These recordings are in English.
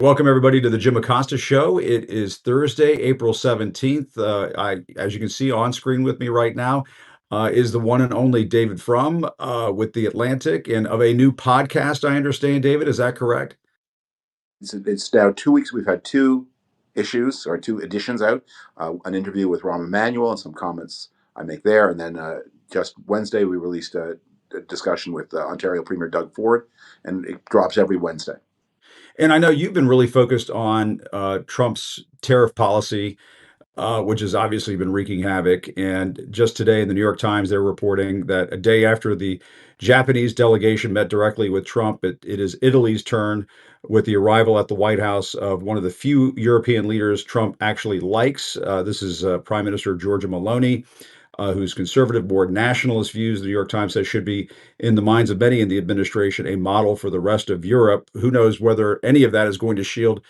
Welcome everybody to the Jim Acosta Show. It is Thursday, April 17th. As you can see on screen with me right now, is the one and only David Frum with The Atlantic and of a new podcast, I understand, David. Is that correct? It's now 2 weeks. We've had two issues or two editions out, an interview with Rahm Emanuel and some comments I make there. And then just Wednesday, we released a discussion with Ontario Premier Doug Ford, and it drops every Wednesday. And I know you've been really focused on Trump's tariff policy, which has obviously been wreaking havoc. And just today in the New York Times, they're reporting that a day after the Japanese delegation met directly with Trump, it is Italy's turn with the arrival at the White House of one of the few European leaders Trump actually likes. This is Prime Minister Giorgia Meloni, whose conservative, more nationalist views, the New York Times says, should be, in the minds of many in the administration, a model for the rest of Europe. Who knows whether any of that is going to shield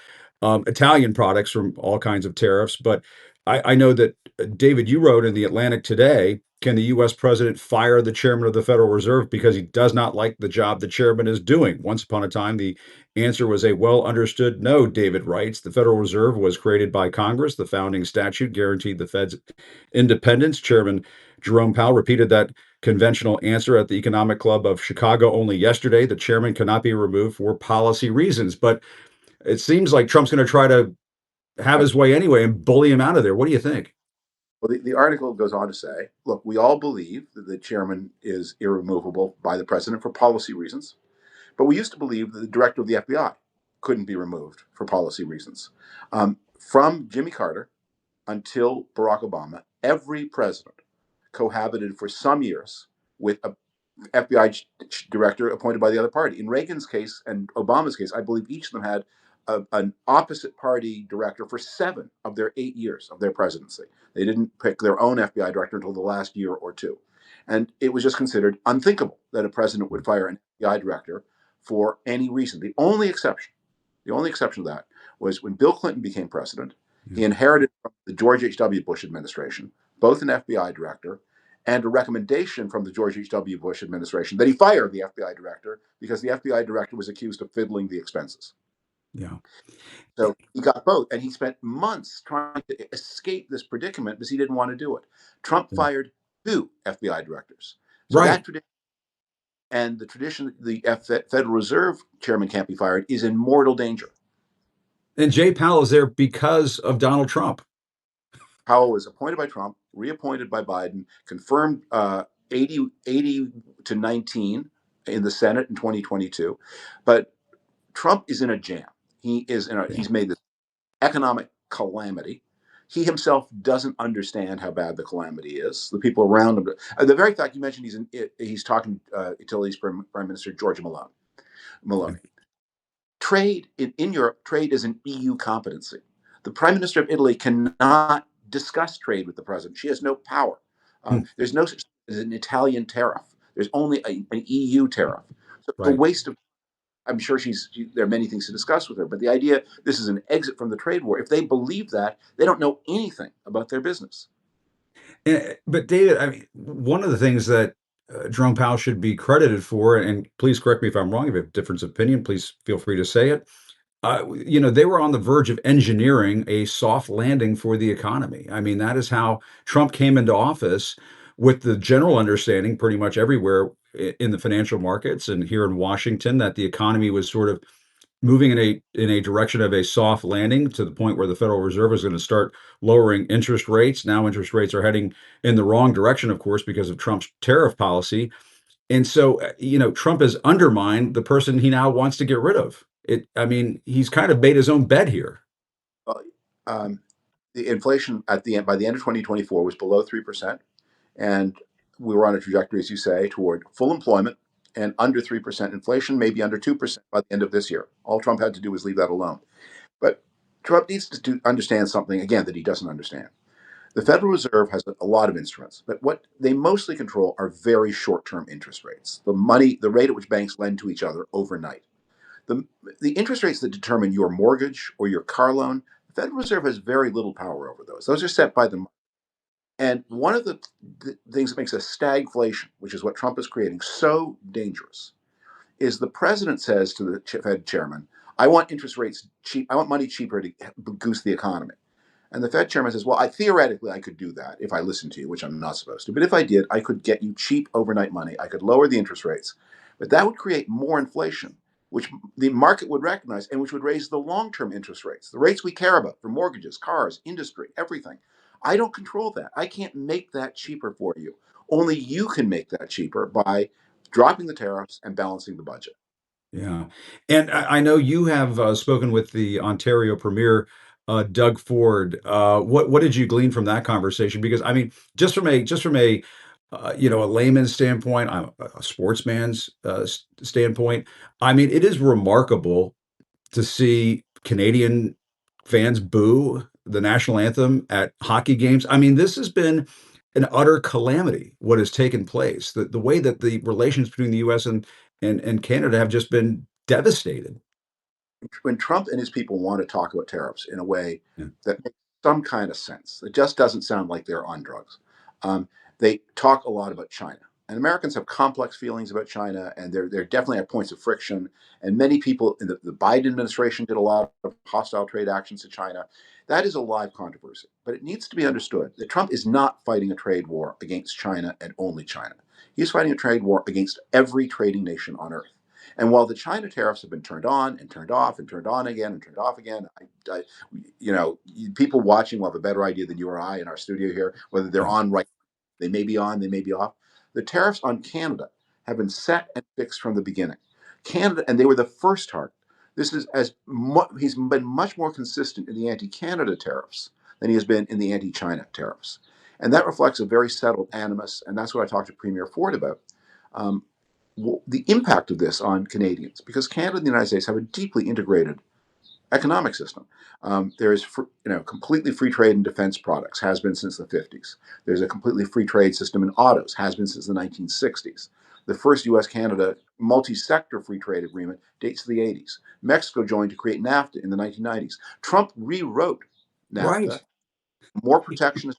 Italian products from all kinds of tariffs. But I know that, David, you wrote in The Atlantic today, can the U.S. president fire the chairman of the Federal Reserve because he does not like the job the chairman is doing? Once upon a time, the answer was a well understood no, David writes. The Federal Reserve was created by Congress. The founding statute guaranteed the Fed's independence. Chairman Jerome Powell repeated that conventional answer at the Economic Club of Chicago only yesterday. The chairman cannot be removed for policy reasons. But it seems like Trump's going to try to have his way anyway and bully him out of there. What do you think? Well, the article goes on to say, look, we all believe that the chairman is irremovable by the president for policy reasons, but we used to believe that the director of the FBI couldn't be removed for policy reasons. From Jimmy Carter until Barack Obama, every president cohabited for some years with a FBI director appointed by the other party. In Reagan's case and Obama's case, I believe each of them had an opposite party director for 7 of their 8 years of their presidency. They didn't pick their own FBI director until the last year or two. And it was just considered unthinkable that a president would fire an FBI director for any reason. The only exception to that was when Bill Clinton became president. He inherited from the George H.W. Bush administration both an FBI director and a recommendation from the George H.W. Bush administration that he fire the FBI director because the FBI director was accused of fiddling the expenses. Yeah. So he got both, and he spent months trying to escape this predicament because he didn't want to do it. Trump Yeah. fired 2 FBI directors. So Right. that tradition and the tradition the Federal Reserve chairman can't be fired is in mortal danger. And Jay Powell is there because of Donald Trump. Powell was appointed by Trump, reappointed by Biden, confirmed 80 to 19 in the Senate in 2022. But Trump is in a jam. Yeah. He's made this economic calamity. He himself doesn't understand how bad the calamity is. The people around him. The very fact you mentioned he's talking Italy's Prime Minister Giorgia Meloni. Trade in Europe, trade is an EU competency. The Prime Minister of Italy cannot discuss trade with the president. She has no power. Hmm. There's no such thing as an Italian tariff. There's only an EU tariff. So it's a Right. waste of. I'm sure there are many things to discuss with her, but the idea this is an exit from the trade war. If they believe that, they don't know anything about their business. But David, I mean, one of the things that Jerome Powell should be credited for, and please correct me if I'm wrong, if you have a difference of opinion, please feel free to say it. They were on the verge of engineering a soft landing for the economy. I mean, that is how Trump came into office with the general understanding pretty much everywhere in the financial markets and here in Washington that the economy was sort of moving in a direction of a soft landing to the point where the Federal Reserve is going to start lowering interest rates. Now interest rates are heading in the wrong direction, of course, because of Trump's tariff policy. And so, Trump has undermined the person he now wants to get rid of. I mean, he's kind of made his own bed here. Well, um, the inflation by the end of 2024 was below 3%, and we were on a trajectory, as you say, toward full employment and under 3% inflation, maybe under 2% by the end of this year. All Trump had to do was leave that alone. But Trump needs to understand something again that he doesn't understand. The Federal Reserve has a lot of instruments, but what they mostly control are very short-term interest rates. The rate at which banks lend to each other overnight. The, the interest rates that determine your mortgage or your car loan, the Federal Reserve has very little power over those. Those are set by the. And one of the things that makes a stagflation, which is what Trump is creating, so dangerous, is the president says to the Fed chairman, I want interest rates cheap. I want money cheaper to goose the economy. And the Fed chairman says, well, theoretically, I could do that if I listened to you, which I'm not supposed to. But if I did, I could get you cheap overnight money. I could lower the interest rates. But that would create more inflation, which the market would recognize and which would raise the long term interest rates, the rates we care about for mortgages, cars, industry, everything. I don't control that. I can't make that cheaper for you. Only you can make that cheaper by dropping the tariffs and balancing the budget. Yeah. And I know you have spoken with the Ontario Premier, Doug Ford. What did you glean from that conversation? Because I mean, just from a a layman's standpoint, I'm a sportsman's standpoint. I mean, it is remarkable to see Canadian fans boo the national anthem at hockey games. I mean, this has been an utter calamity what has taken place. The way that the relations between the US and Canada have just been devastated. When Trump and his people want to talk about tariffs in a way Yeah. that makes some kind of sense, it just doesn't sound like they're on drugs. Um, they talk a lot about China, and Americans have complex feelings about China, and they're definitely at points of friction. And many people in the Biden administration did a lot of hostile trade actions to China. That is a live controversy, but it needs to be understood that Trump is not fighting a trade war against China and only China. He's fighting a trade war against every trading nation on earth. And while the China tariffs have been turned on and turned off and turned on again and turned off again, people watching will have a better idea than you or I in our studio here whether they're Yeah. on right. They may be on, they may be off. The tariffs on Canada have been set and fixed from the beginning. Canada, and they were the first target. This is he's been much more consistent in the anti-Canada tariffs than he has been in the anti-China tariffs, and that reflects a very settled animus. And that's what I talked to Premier Ford about. Um, the impact of this on Canadians, because Canada and the United States have a deeply integrated economic system. There is, completely free trade in defense products, has been since the 50s. There's a completely free trade system in autos, has been since the 1960s. The first US-Canada multi-sector free trade agreement dates to the 80s. Mexico joined to create NAFTA in the 1990s. Trump rewrote NAFTA, Right. more protectionist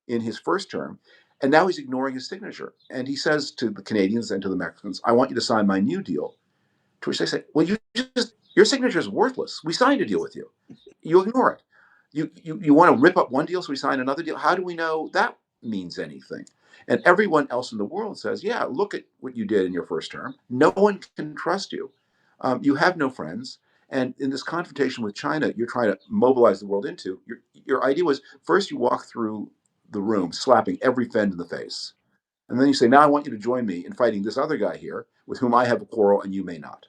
in his first term, and now he's ignoring his signature. And he says to the Canadians and to the Mexicans, I want you to sign my new deal. To which they say, well, your signature is worthless. We signed a deal with you. You ignore it. You want to rip up one deal so we sign another deal? How do we know that means anything? And everyone else in the world says, yeah, look at what you did in your first term. No one can trust you. You have no friends. And in this confrontation with China, you're trying to mobilize the world into, your idea was first you walk through the room slapping every friend in the face. And then you say, now I want you to join me in fighting this other guy here with whom I have a quarrel and you may not.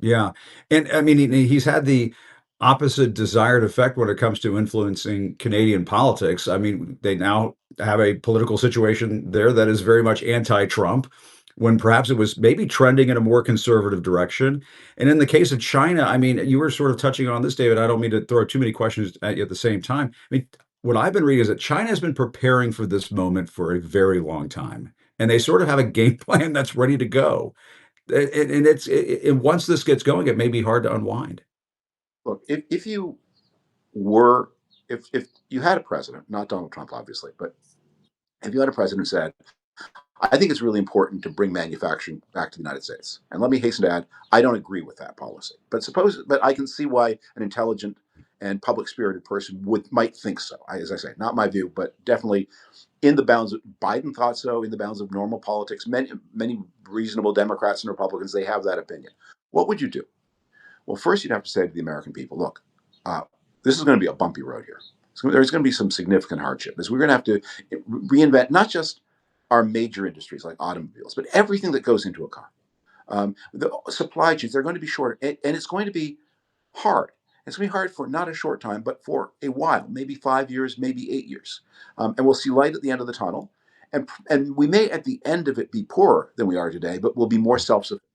Yeah. And I mean, he's had the opposite desired effect when it comes to influencing Canadian politics. I mean, they now have a political situation there that is very much anti-Trump, when perhaps it was maybe trending in a more conservative direction. And in the case of China, I mean, you were sort of touching on this, David. I don't mean to throw too many questions at you at the same time. I mean, what I've been reading is that China has been preparing for this moment for a very long time, and they sort of have a game plan that's ready to go. And once this gets going, it may be hard to unwind. Look, if you were, if you had a president, not Donald Trump, obviously, but if you had a president who said, I think it's really important to bring manufacturing back to the United States. And let me hasten to add, I don't agree with that policy. But I can see why an intelligent and public spirited person might think so. As I say, not my view, but definitely in the bounds of Biden thought so, in the bounds of normal politics. Many reasonable Democrats and Republicans, they have that opinion. What would you do? Well, first, you'd have to say to the American people, look, uh, this is going to be a bumpy road here. So there's going to be some significant hardship. Is we're going to have to reinvent not just our major industries like automobiles, but everything that goes into a car. The supply chains, they're going to be short, and it's going to be hard. It's going to be hard for not a short time, but for a while, maybe 5 years, maybe 8 years. And we'll see light at the end of the tunnel. And we may at the end of it be poorer than we are today, but we'll be more self sufficient.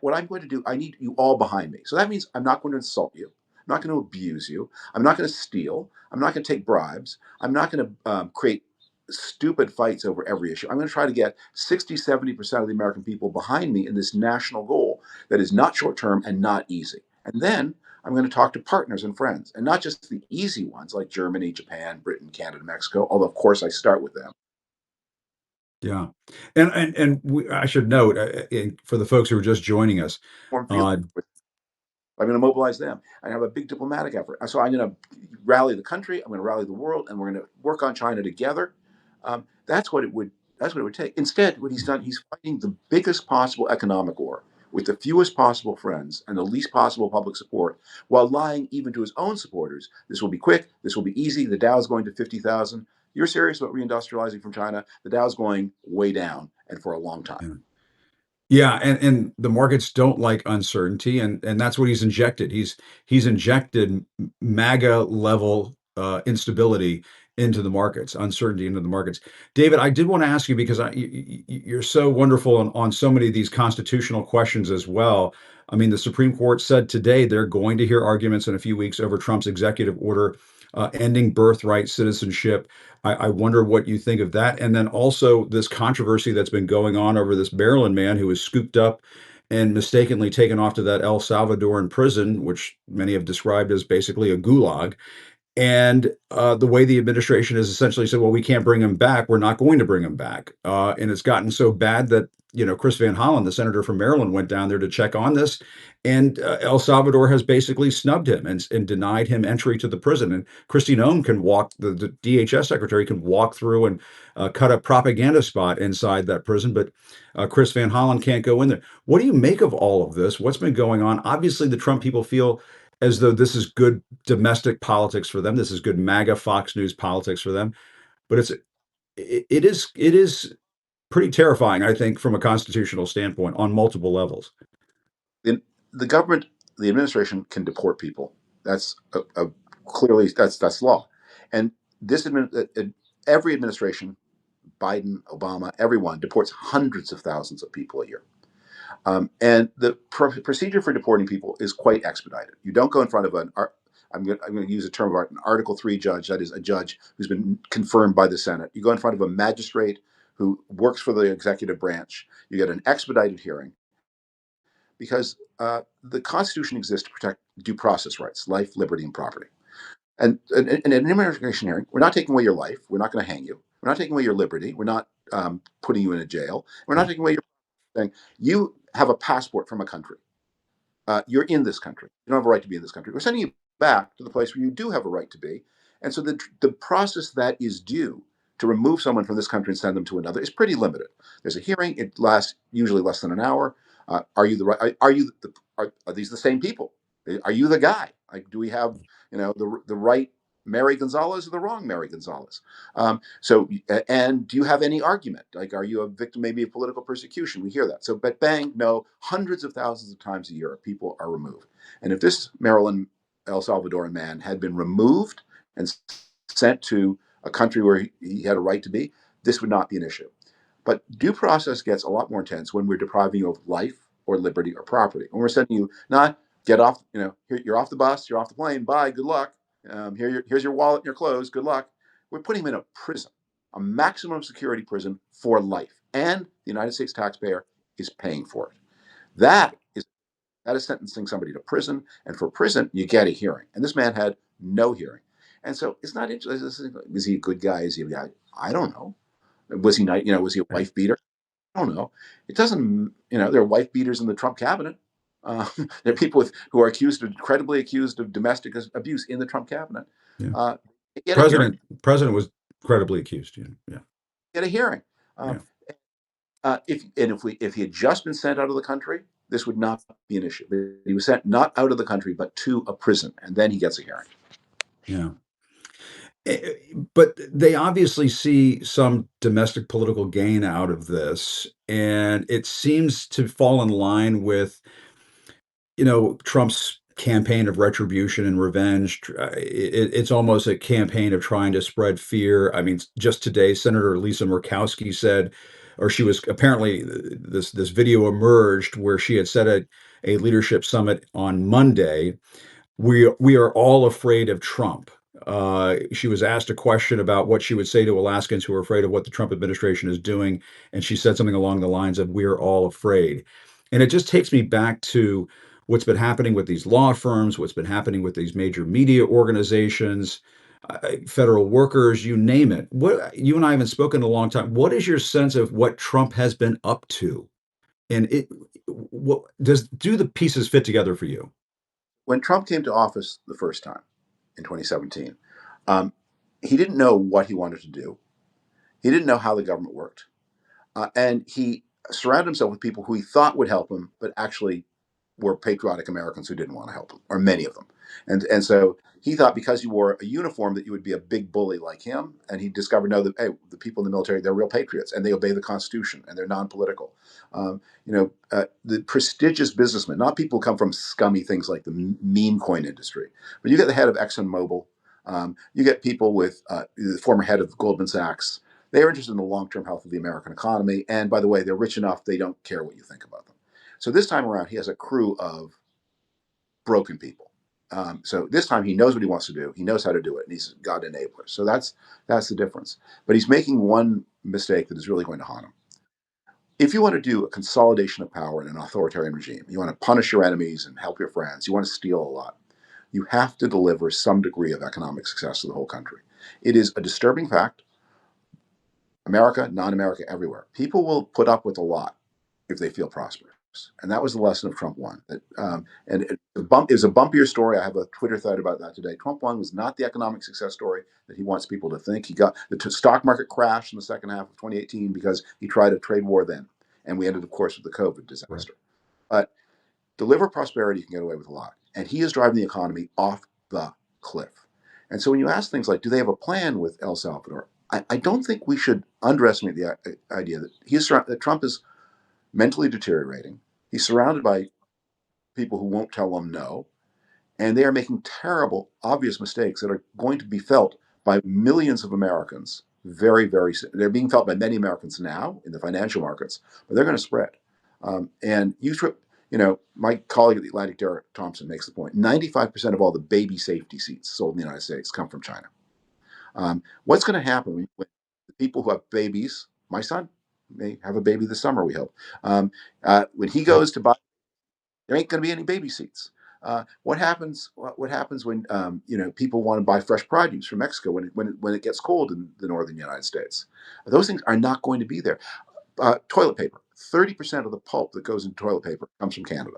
What I'm going to do, I need you all behind me. So that means I'm not going to insult you. I'm not going to abuse you. I'm not going to steal. I'm not going to take bribes. I'm not going to create stupid fights over every issue. I'm going to try to get 60, 70% of the American people behind me in this national goal that is not short term and not easy. And then I'm going to talk to partners and friends, and not just the easy ones like Germany, Japan, Britain, Canada, Mexico, although, of course, I start with them. Yeah. And I should note, for the folks who are just joining us, Warm feeling uh, with. I'm going to mobilize them. I have a big diplomatic effort. So I'm going to rally the country. I'm going to rally the world, and we're going to work on China together. That's what it would. That's what it would take. Instead, what he's done, he's fighting the biggest possible economic war with the fewest possible friends and the least possible public support, while lying even to his own supporters. This will be quick. This will be easy. The Dow is going to 50,000. You're serious about reindustrializing from China? The Dow is going way down, and for a long time. Yeah. Yeah, and the markets don't like uncertainty, and that's what he's injected. He's injected MAGA level instability into the markets, uncertainty into the markets. David, I did want to ask you because you're so wonderful on so many of these constitutional questions as well. I mean, the Supreme Court said today they're going to hear arguments in a few weeks over Trump's executive order ending birthright citizenship. I wonder what you think of that. And then also this controversy that's been going on over this Maryland man who was scooped up and mistakenly taken off to that El Salvadoran prison, which many have described as basically a gulag. And the way the administration has essentially said, well, we can't bring him back. We're not going to bring him back. And it's gotten so bad that, Chris Van Hollen, the senator from Maryland, went down there to check on this. And El Salvador has basically snubbed him and denied him entry to the prison. And Christine Ohm can walk, the DHS secretary can walk through and cut a propaganda spot inside that prison. But Chris Van Hollen can't go in there. What do you make of all of this? What's been going on? Obviously, the Trump people feel as though this is good domestic politics for them. This is good MAGA Fox News politics for them. But it is pretty terrifying, I think, from a constitutional standpoint on multiple levels. In the government, the administration can deport people. That's clearly that's law, and every administration, Biden, Obama, everyone deports hundreds of thousands of people a year. And the procedure for deporting people is quite expedited. You don't go in front of I'm going to use a term of art, an Article 3 judge, that is a judge who's been confirmed by the Senate. You go in front of a magistrate who works for the executive branch. You get an expedited hearing because the Constitution exists to protect due process rights, life, liberty, and property. And in an immigration hearing, we're not taking away your life. We're not going to hang you. We're not taking away your liberty. We're not putting you in a jail. We're not Yeah. taking away your thing. You have a passport from a country. You're in this country. You don't have a right to be in this country. We're sending you back to the place where you do have a right to be. And so the process that is due to remove someone from this country and send them to another is pretty limited. There's a hearing. It lasts usually less than an hour. Are you the right? Are these the same people? Are you the guy? Like, do we have the right Mary Gonzalez or the wrong Mary Gonzalez? And do you have any argument? Like, are you a victim maybe of political persecution? We hear that. So, but bang, no, hundreds of thousands of times a year, people are removed. And if this Maryland, El Salvadoran man had been removed and sent to a country where he had a right to be, this would not be an issue. But due process gets a lot more intense when we're depriving you of life or liberty or property. When we're sending you, not get off, you're off the bus, you're off the plane, bye, good luck. Here's your wallet and your clothes, good luck. We're putting him in a prison, a maximum security prison for life. And the United States taxpayer is paying for it. That is sentencing somebody to prison. And for prison, you get a hearing. And this man had no hearing. And so it's not interesting. Is he a good guy? Is he a guy? I don't know. Was he not, was he a Right. wife beater? I don't know. It doesn't, there are wife beaters in the Trump cabinet. There are people who are credibly accused of domestic abuse in the Trump cabinet. Yeah. They get a hearing. President was credibly accused. Yeah. Yeah. Get a hearing. Yeah. If he had just been sent out of the country, this would not be an issue. He was sent not out of the country, but to a prison, and then he gets a hearing. Yeah. But they obviously see some domestic political gain out of this, and it seems to fall in line with, Trump's campaign of retribution and revenge. It's almost a campaign of trying to spread fear. I mean, just today, Senator Lisa Murkowski said, or she was apparently this video emerged where she had said at a leadership summit on Monday, we are all afraid of Trump. She was asked a question about what she would say to Alaskans who are afraid of what the Trump administration is doing, and she said something along the lines of "We're all afraid," and it just takes me back to what's been happening with these law firms, what's been happening with these major media organizations, federal workers, you name it. What you and I haven't spoken in a long time. What is your sense of what Trump has been up to, and do the pieces fit together for you? when Trump came to office the first time in 2017, um, he didn't know what he wanted to do. He didn't know how the government worked. And he surrounded himself with people who he thought would help him, but actually were patriotic Americans who didn't want to help him, or many of them. And so he thought because you wore a uniform that you would be a big bully like him. And he discovered, no, that, hey, the people in the military, they're real patriots and they obey the Constitution and they're non-political. The prestigious businessmen, not people who come from scummy things like the meme coin industry, but you get the head of ExxonMobil, you get people with the former head of Goldman Sachs. They are interested in the long-term health of the American economy. And by the way, they're rich enough, they don't care what you think about them. So this time around, he has a crew of broken people. So this time he knows what he wants to do. He knows how to do it, and he's got enablers. So that's the difference. But he's making one mistake that is really going to haunt him. If you want to do a consolidation of power in an authoritarian regime, you want to punish your enemies and help your friends, you want to steal a lot, you have to deliver some degree of economic success to the whole country. It is a disturbing fact. America, non-America, everywhere. People will put up with a lot if they feel prosperous. And that was the lesson of Trump one. And it was a bumpier story. I have a Twitter thread about that today. Trump one was not the economic success story that he wants people to think. He got the stock market crashed in the second half of 2018 because he tried a trade war then. And we ended, of course, with the COVID Right. disaster. But deliver prosperity, you can get away with a lot. And he is driving the economy off the cliff. And so when you ask things like, do they have a plan with El Salvador? I don't think we should underestimate the idea that Trump is mentally deteriorating. He's surrounded by people who won't tell him no, and they are making terrible, obvious mistakes that are going to be felt by millions of Americans very, very soon. They're being felt by many Americans now in the financial markets, but they're going to spread. And my colleague at the Atlantic, Derek Thompson, makes the point: 95% of all the baby safety seats sold in the United States come from China. What's going to happen when the people who have babies? My son may have a baby this summer. We hope. When he goes to buy, there ain't going to be any baby seats. What happens? What happens when people want to buy fresh produce from Mexico when it gets cold in the northern United States? Those things are not going to be there. Toilet paper. 30% of the pulp that goes into toilet paper comes from Canada.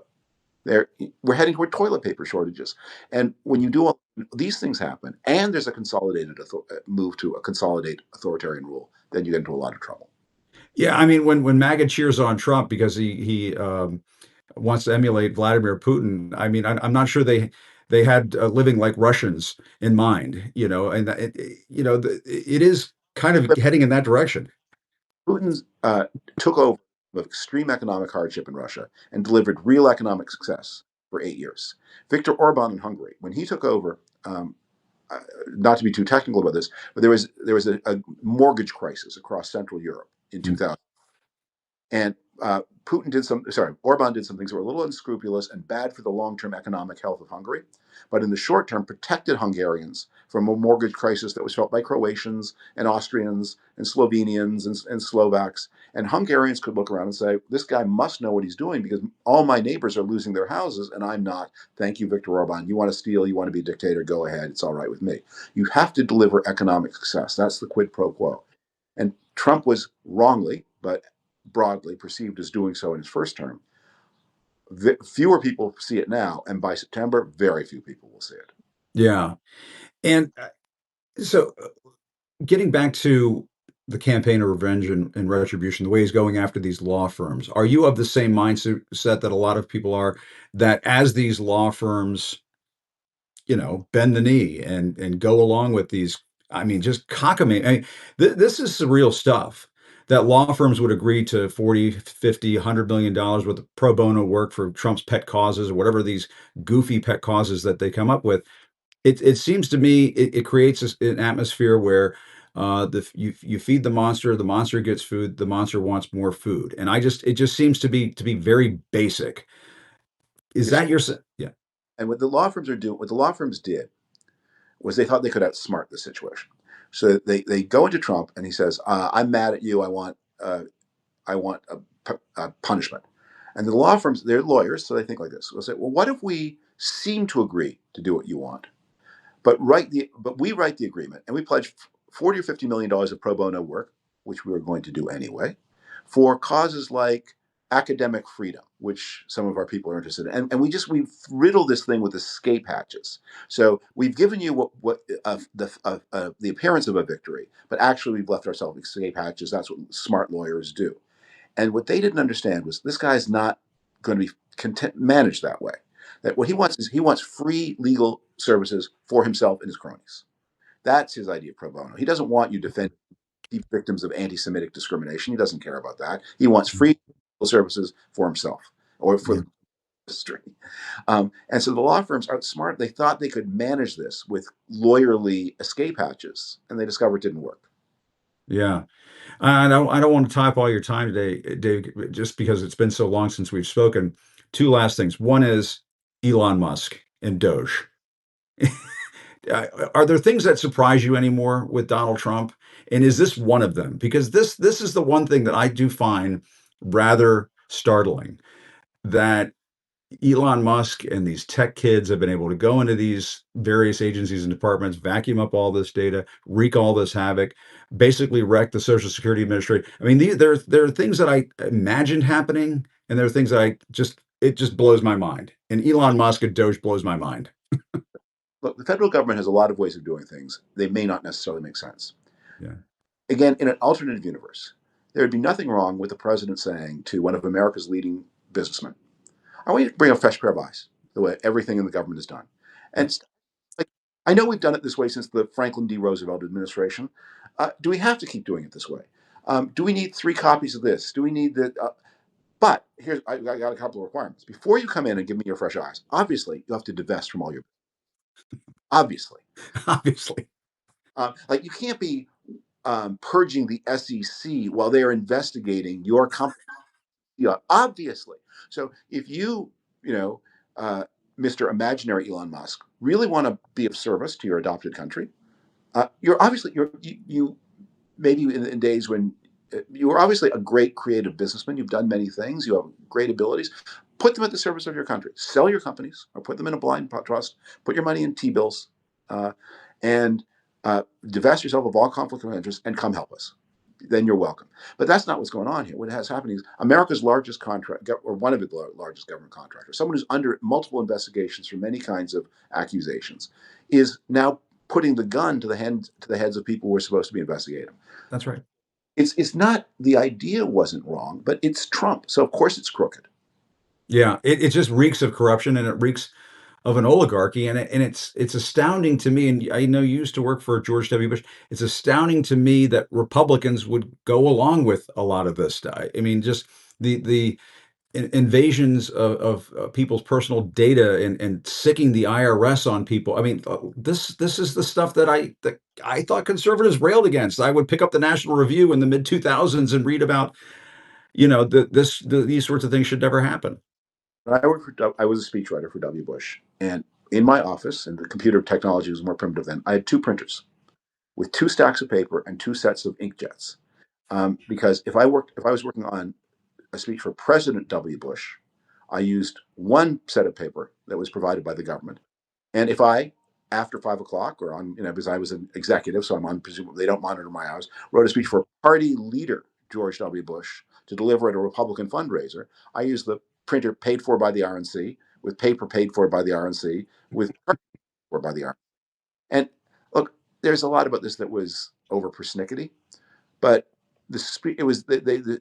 There, we're heading toward toilet paper shortages, and when you do all these things happen, and there's a consolidated move to a consolidate authoritarian rule, then you get into a lot of trouble. Yeah, I mean, when MAGA cheers on Trump because he wants to emulate Vladimir Putin, I mean, I'm not sure they had living like Russians in mind, and it is kind of But heading in that direction. Putin took over with extreme economic hardship in Russia and delivered real economic success for 8 years. Viktor Orban in Hungary, when he took over, not to be too technical about this, but there was a mortgage crisis across Central Europe in Mm. 2000. And Orban did some things that were a little unscrupulous and bad for the long-term economic health of Hungary, but in the short term protected Hungarians from a mortgage crisis that was felt by Croatians and Austrians and Slovenians and Slovaks. And Hungarians could look around and say, this guy must know what he's doing because all my neighbors are losing their houses and I'm not. Thank you, Viktor Orban. You want to steal, you want to be a dictator, go ahead. It's all right with me. You have to deliver economic success. That's the quid pro quo. And Trump was wrongly, but broadly perceived as doing so in his first term. Fewer people see it now, and by September, very few people will see it. Yeah, and so getting back to the campaign of revenge and retribution, the way he's going after these law firms, are you of the same mindset that a lot of people are, that as these law firms, bend the knee and go along with these, I mean, just cockamamie. I mean, this is surreal stuff that law firms would agree to 40, 50, $100 million worth of pro bono work for Trump's pet causes or whatever these goofy pet causes that they come up with. It seems to me it creates an atmosphere where you feed the monster gets food, the monster wants more food, and it just seems to be very basic. Is It's that your yeah? and what the law firms did was they thought they could outsmart the situation. So they go into Trump and he says, "I'm mad at you. I want a punishment." And the law firms, they're lawyers, so they think like this. They'll say, "Well, what if we seem to agree to do what you want? But we write the agreement and we pledge 40 or $50 million of pro bono work, which we were going to do anyway, for causes like academic freedom, which some of our people are interested in, and we've riddled this thing with escape hatches. So we've given you the appearance of a victory, but actually we've left ourselves escape hatches. That's what smart lawyers do. And what they didn't understand was this guy's not going to be managed that way. That what he wants is he wants free legal services for himself and his cronies. That's his idea of pro bono. He doesn't want you defending victims of anti-Semitic discrimination. He doesn't care about that. He wants free legal services for himself or for Yeah. the industry. And so the law firms are smart. They thought they could manage this with lawyerly escape hatches, and they discovered it didn't work. Yeah. I don't want to tie up all your time today, Dave, just because it's been so long since we've spoken. Two last things. One is Elon Musk and Doge. Are there things that surprise you anymore with Donald Trump? And is this one of them? Because this is the one thing that I do find rather startling, that Elon Musk and these tech kids have been able to go into these various agencies and departments, vacuum up all this data, wreak all this havoc, basically wreck the Social Security Administration. I mean, there are things that I imagined happening, and there are things that it just blows my mind. And Elon Musk and Doge blows my mind. Look, the federal government has a lot of ways of doing things. They may not necessarily make sense. Yeah, Again, in an alternative universe, there would be nothing wrong with the president saying to one of America's leading businessmen, I want you to bring a fresh pair of eyes, the way everything in the government is done. yeah. And like, I know we've done it this way since the Franklin D. Roosevelt administration. Do we have to keep doing it this way? Do we need 3 copies of this? Do we need the? But here's I got a couple of requirements. Before you come in and give me your fresh eyes, obviously you have to divest from all your. Obviously, Obviously. like you can't be purging the SEC while they are investigating your company. Yeah, obviously. So if you know, uh, Mr. Imaginary Elon Musk, really want to be of service to your adopted country, you're obviously you maybe in days when you were obviously a great creative businessman. You've done many things. You have great abilities. Put them at the service of your country. Sell your companies or put them in a blind trust. Put your money in T-bills, and divest yourself of all conflict of interest and come help us. Then you're welcome. But that's not what's going on here. What has happened is America's largest contract, or one of its largest government contractors, someone who's under multiple investigations for many kinds of accusations, is now putting the gun to the heads of people who are supposed to be investigating them. That's right. It's not the idea wasn't wrong, but it's Trump, so of course it's crooked. Yeah, it just reeks of corruption, and it reeks of an oligarchy, and it's astounding to me. And I know you used to work for George W. Bush. It's astounding to me that Republicans would go along with a lot of this stuff. I mean, just the invasions of people's personal data, and sicking the IRS on people. I mean, this is the stuff that I thought conservatives railed against. I would pick up the National Review in the mid 2000s and read about, these sorts of things should never happen. I was a speechwriter for W. Bush, and in my office, and the computer technology was more primitive then, I had 2 printers with 2 stacks of paper and 2 sets of inkjets. Because if I was working on a speech for President W. Bush, I used 1 set of paper that was provided by the government. And if I, after 5 o'clock, or on, because I was an executive, so I'm on, presumably they don't monitor my hours, wrote a speech for party leader George W. Bush to deliver at a Republican fundraiser, I used the printer paid for by the RNC, with paper paid for by the RNC, with paper for by the RNC. And look, there's a lot about this that was over persnickety, but it was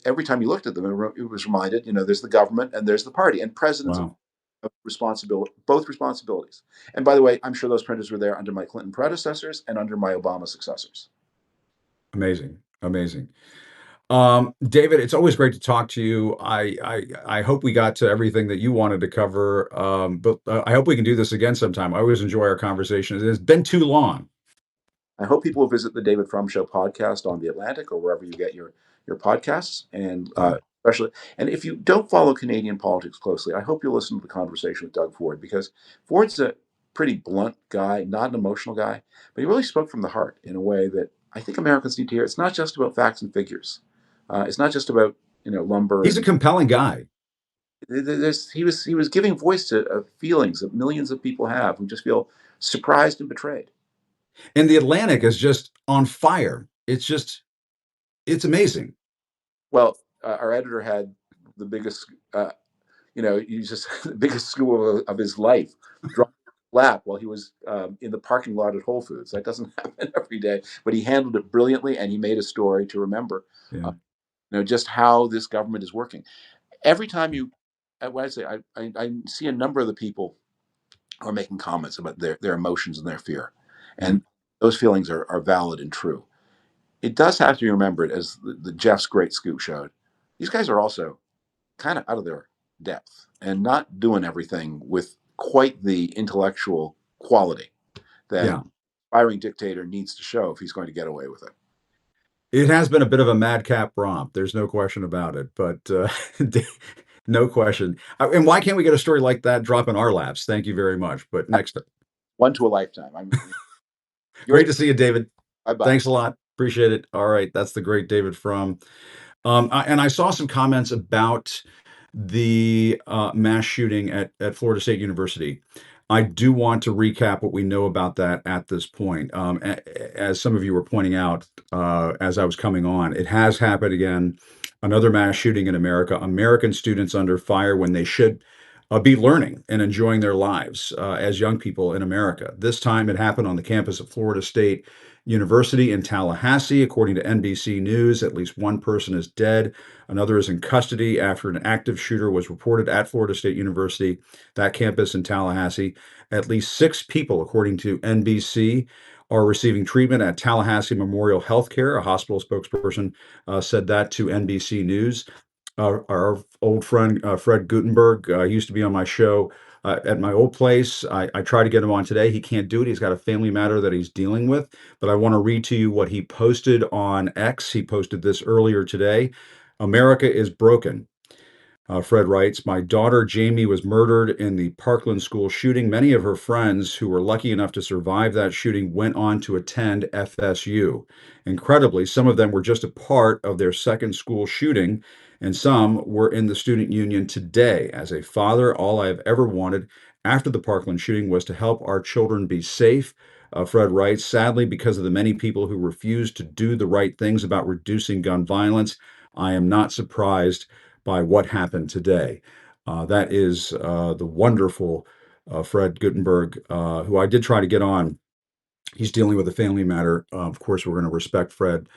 every time you looked at them, it was reminded, there's the government and there's the party, and presidents Wow. responsibility, both responsibilities. And by the way, I'm sure those printers were there under my Clinton predecessors and under my Obama successors. Amazing. Amazing. David, it's always great to talk to you. I hope we got to everything that you wanted to cover, but I hope we can do this again sometime. I always enjoy our conversations. It's been too long. I hope people will visit the David Frum Show podcast on the Atlantic or wherever you get your podcasts, and Yeah. especially, and if you don't follow Canadian politics closely, I hope you'll listen to the conversation with Doug Ford, because Ford's a pretty blunt guy, not an emotional guy, but he really spoke from the heart in a way that I think Americans need to hear. It's not just about facts and figures. It's not just about lumber He's a and compelling guy. he was giving voice to feelings that millions of people have who just feel surprised and betrayed. And the Atlantic is just on fire. It's amazing. Well, our editor had the biggest, he's just the biggest school of his life, dropped lap while he was in the parking lot at Whole Foods. That doesn't happen every day, but he handled it brilliantly, and he made a story to remember, Yeah. uh, just how this government is working. Every time what I say, I see a number of the people are making comments about their emotions and their fear, Yeah. and those feelings are valid and true. It does have to be remembered, as the Jeff's Great Scoop showed, these guys are also kind of out of their depth and not doing everything with quite the intellectual quality that Yeah. aspiring dictator needs to show if he's going to get away with it. It has been a bit of a madcap romp. There's no question about it, but no question. And why can't we get a story like that drop in our laps? Thank you very much. But next, One to a lifetime. I'm yours. great to see you, David. Bye bye. Thanks a lot. Appreciate it. All right, that's the great David Frum. And I saw some comments about the mass shooting at Florida State University. I do want to recap what we know about that at this point. As some of you were pointing out as I was coming on, it has happened again. Another mass shooting in America. American students under fire when they should be learning and enjoying their lives as young people in America. This time it happened on the campus of Florida State University in Tallahassee. According to NBC News, at least one person is dead. Another is in custody after an active shooter was reported at Florida State University, that campus in Tallahassee. At least 6 people, according to NBC, are receiving treatment at Tallahassee Memorial Healthcare. A hospital spokesperson said that to NBC News. Our old friend Fred Gutenberg used to be on my show at my old place. I tried to get him on today. He can't do it. He's got a family matter that he's dealing with. But I want to read to you what he posted on X. He posted this earlier today. America is broken. Fred writes, my daughter Jamie was murdered in the Parkland school shooting. Many of her friends who were lucky enough to survive that shooting went on to attend FSU. Incredibly, some of them were just a part of their second school shooting, and some were in the student union today. As a father, all I have ever wanted after the Parkland shooting was to help our children be safe. Fred writes, sadly, because of the many people who refuse to do the right things about reducing gun violence, I am not surprised by what happened today. That is the wonderful Fred Gutenberg, who I did try to get on. He's dealing with a family matter. Of course, we're going to respect Fred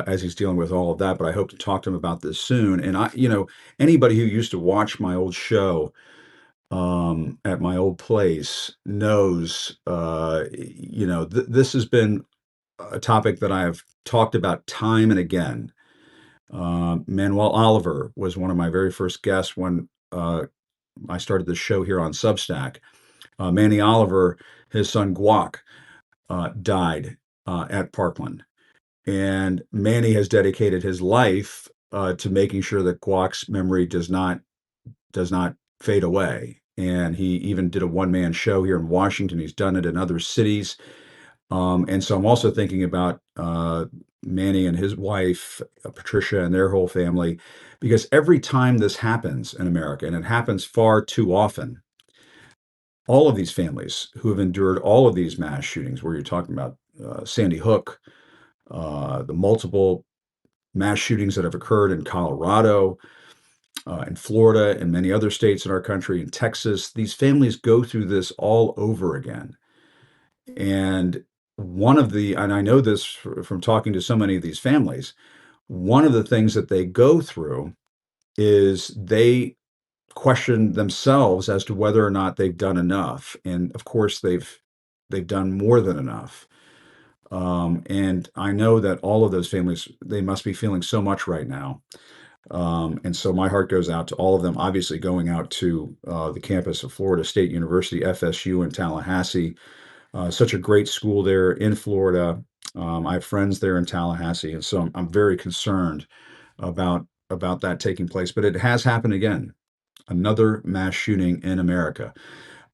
as he's dealing with all of that, but I hope to talk to him about this soon. And anybody who used to watch my old show at my old place knows, this has been a topic that I have talked about time and again. Manuel Oliver was one of my very first guests when I started the show here on Substack. Manny Oliver, his son Guac, died at Parkland, and Manny has dedicated his life to making sure that Guac's memory does not fade away. And he even did a one-man show here in Washington. He's done it in other cities. And so I'm also thinking about Manny and his wife, Patricia, and their whole family, because every time this happens in America, and it happens far too often, all of these families who have endured all of these mass shootings, where you're talking about Sandy Hook, the multiple mass shootings that have occurred in Colorado, in Florida, and many other states in our country, in Texas, these families go through this all over again. And and I know this from talking to so many of these families, one of the things that they go through is they question themselves as to whether or not they've done enough. And of course, they've done more than enough. And I know that all of those families, they must be feeling so much right now. And so my heart goes out to all of them, obviously going out to the campus of Florida State University, FSU in Tallahassee. Such a great school there in Florida. I have friends there in Tallahassee, and so I'm very concerned about that taking place. But it has happened again, another mass shooting in America.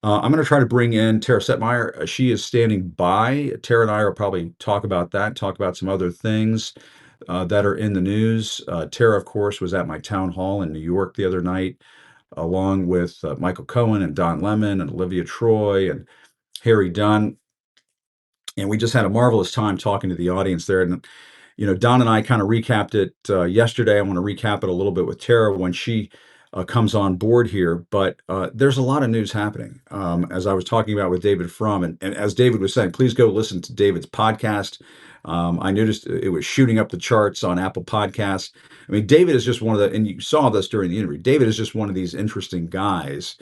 I'm going to try to bring in Tara Setmayer. She is standing by. Tara and I will probably talk about that, talk about some other things that are in the news. Tara, of course, was at my town hall in New York the other night, along with Michael Cohen and Don Lemon and Olivia Troy and Harry Dunn. And we just had a marvelous time talking to the audience there. And Don and I kind of recapped it yesterday. I want to recap it a little bit with Tara when she comes on board here. But there's a lot of news happening. As I was talking about with David Frum, and as David was saying, please go listen to David's podcast. I noticed it was shooting up the charts on Apple Podcasts. I mean, David is just one of the, and you saw this during the interview. David is just one of these interesting guys,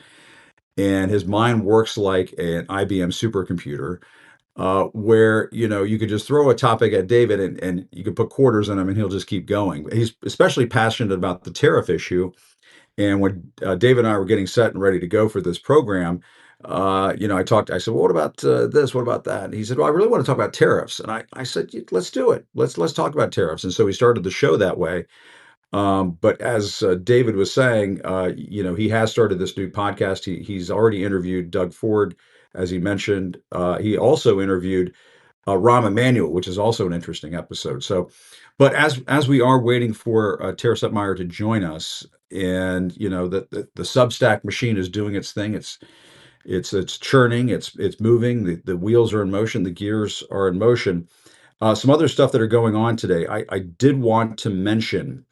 and his mind works like an IBM supercomputer where you could just throw a topic at David and you could put quarters in him and he'll just keep going. He's especially passionate about the tariff issue. And when David and I were getting set and ready to go for this program, I said, well, what about this? What about that? And he said, well, I really want to talk about tariffs. And I said, let's do it. Let's talk about tariffs. And so we started the show that way. But as David was saying, he has started this new podcast. He's already interviewed Doug Ford, as he mentioned. He also interviewed Rahm Emanuel, which is also an interesting episode. So, but as we are waiting for Tara Setmayer to join us, and the Substack machine is doing its thing. It's churning. It's moving. The wheels are in motion. The gears are in motion. Some other stuff that are going on today. I did want to mention.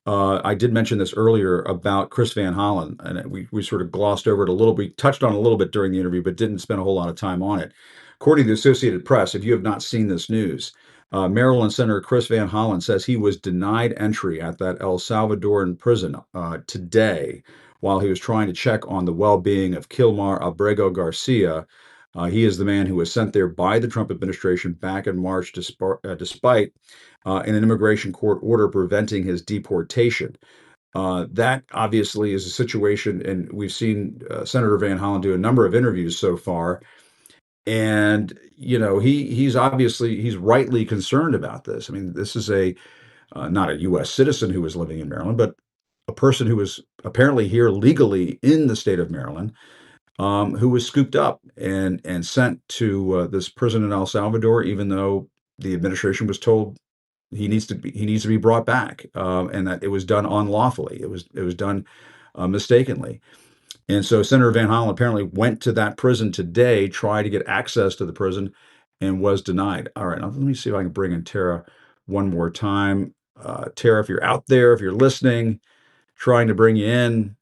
I did mention this earlier about Chris Van Hollen, and we sort of glossed over it a little. We touched on it a little bit during the interview, but didn't spend a whole lot of time on it. According to the Associated Press, if you have not seen this news, Maryland Senator Chris Van Hollen says he was denied entry at that El Salvadoran prison today while he was trying to check on the well-being of Kilmar Abrego Garcia. He is the man who was sent there by the Trump administration back in March, despite an immigration court order preventing his deportation. That obviously is a situation, and we've seen Senator Van Hollen do a number of interviews so far, and he's rightly concerned about this. I mean, this is a not a U.S. citizen who was living in Maryland, but a person who was apparently here legally in the state of Maryland, who was scooped up and sent to this prison in El Salvador, even though the administration was told he needs to be brought back, and that it was done unlawfully. It was done mistakenly. And so Senator Van Hollen apparently went to that prison today, tried to get access to the prison, and was denied. All right, now let me see if I can bring in Tara one more time. Tara, if you're out there, if you're listening, trying to bring you in.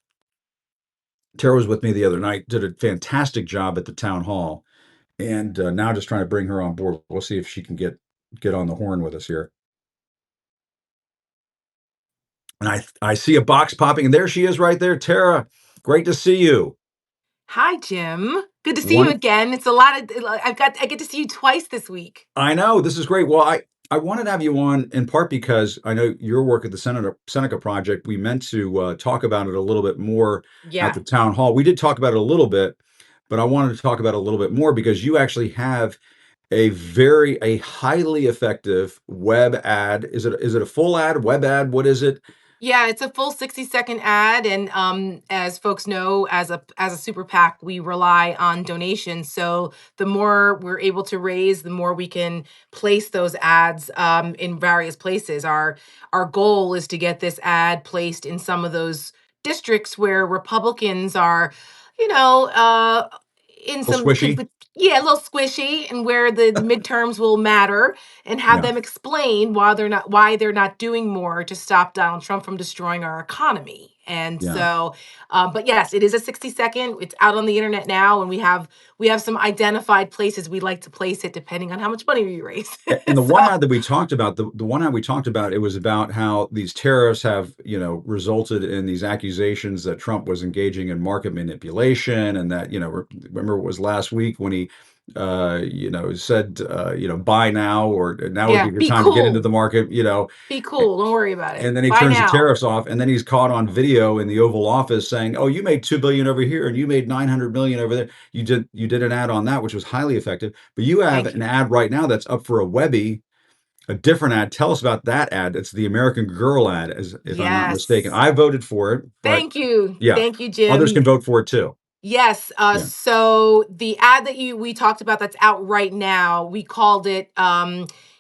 Tara was with me the other night, did a fantastic job at the town hall, and now just trying to bring her on board. We'll see if she can get on the horn with us here. And I see a box popping, and there she is right there. Tara, great to see you. Hi, Jim. Good to see you One, again. I get to see you twice this week. I know this is great. Well, I wanted to have you on in part because I know your work at the Seneca Project. We meant to talk about it a little bit more at Yeah. the town hall. We did talk about it a little bit, but I wanted to talk about it a little bit more because you actually have a highly effective web ad. Is it a full ad, web ad? What is it? Yeah, it's a full 60-second ad, and as folks know, as a super PAC, we rely on donations. So the more we're able to raise, the more we can place those ads in various places. Our goal is to get this ad placed in some of those districts where Republicans are, you know, in A little some squishy? yeah, a little squishy, and where the midterms will matter, and have Yeah, them explain why they're not doing more to stop Donald Trump from destroying our economy. And yeah. so, but yes, it is a 60-second. It's out on the internet now, and we have some identified places we'd like to place it, depending on how much money we raise. And the one So ad that we talked about, the one ad we talked about, it was about how these tariffs have, resulted in these accusations that Trump was engaging in market manipulation, and that, remember it was last week when he, said, buy now, or now would be yeah, a good be time to get into cool, the market, be cool. Don't worry about it. and then he Buy turns the now. tariffs off, and then he's caught on video in the Oval Office saying, "Oh, you made 2 billion over here, and you made 900 million over there." You did an ad on that, which was highly effective. But you have Thank an you. ad right now that's up for a Webby, a different ad. Tell us about that ad. It's the American Girl ad, as if I'm not mistaken. Yes. I voted for it, but Thank you. yeah, Thank you, others Jim. can vote for it too. Yes. Yeah. So the ad that we talked about that's out right now, we called it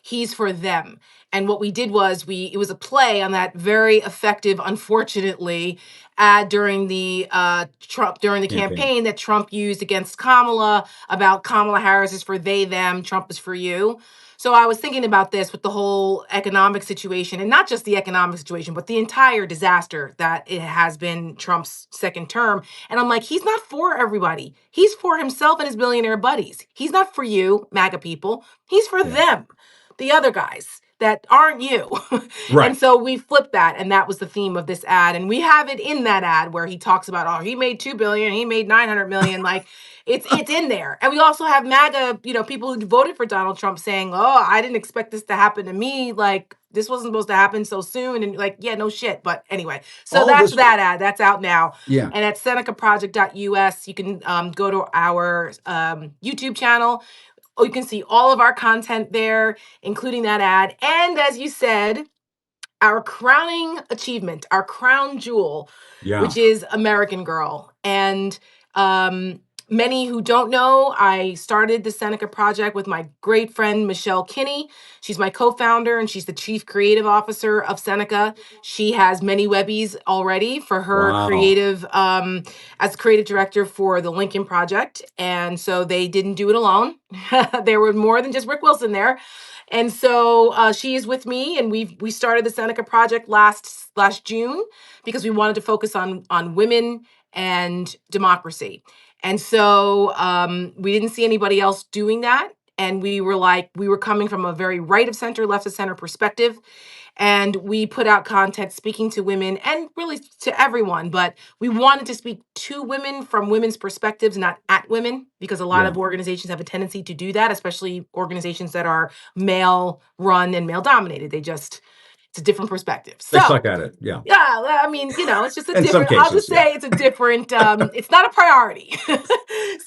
"He's for Them," And what we did was it was a play on that very effective, unfortunately, ad during the Campaign. campaign that Trump used against Kamala about Kamala Harris is for they, them, Trump is for you. So I was thinking about this with the whole economic situation, and not just the economic situation, but the entire disaster that it has been Trump's second term. And I'm like, he's not for everybody. He's for himself and his billionaire buddies. He's not for you, MAGA people. He's for Yeah. them, the other guys that aren't you. And Right. so we flipped that, and that was the theme of this ad. And we have it in that ad where he talks about, oh, he made 2 billion, he made 900 million. Like, it's in there. And we also have MAGA, people who voted for Donald Trump saying, oh, I didn't expect this to happen to me. Like, this wasn't supposed to happen so soon. And like, yeah, no shit. But anyway, so All of that's this. that ad. That's out now. Yeah. And at senecaproject.us, you can go to our YouTube channel. Oh, you can see all of our content there, including that ad. And as you said, our crowning achievement, our crown jewel, Yeah. which is American Girl. And many who don't know, I started the Seneca Project with my great friend, Michelle Kinney. She's my co-founder, and she's the chief creative officer of Seneca. She has many Webbies already for her Wow. as creative director for the Lincoln Project. And so they didn't do it alone. There were more than just Rick Wilson there. And so she is with me, and we started the Seneca Project last June because we wanted to focus on women and democracy. And so we didn't see anybody else doing that, and we were coming from a very right of center, left of center perspective, and we put out content speaking to women and really to everyone, but we wanted to speak to women from women's perspectives, not at women, because a lot Yeah. of organizations have a tendency to do that, especially organizations that are male run and male dominated. It's a different perspective. They suck So at it. Yeah. yeah, I mean, it's just a In some different, I'll just cases. Yeah. say it's a different, it's not a priority.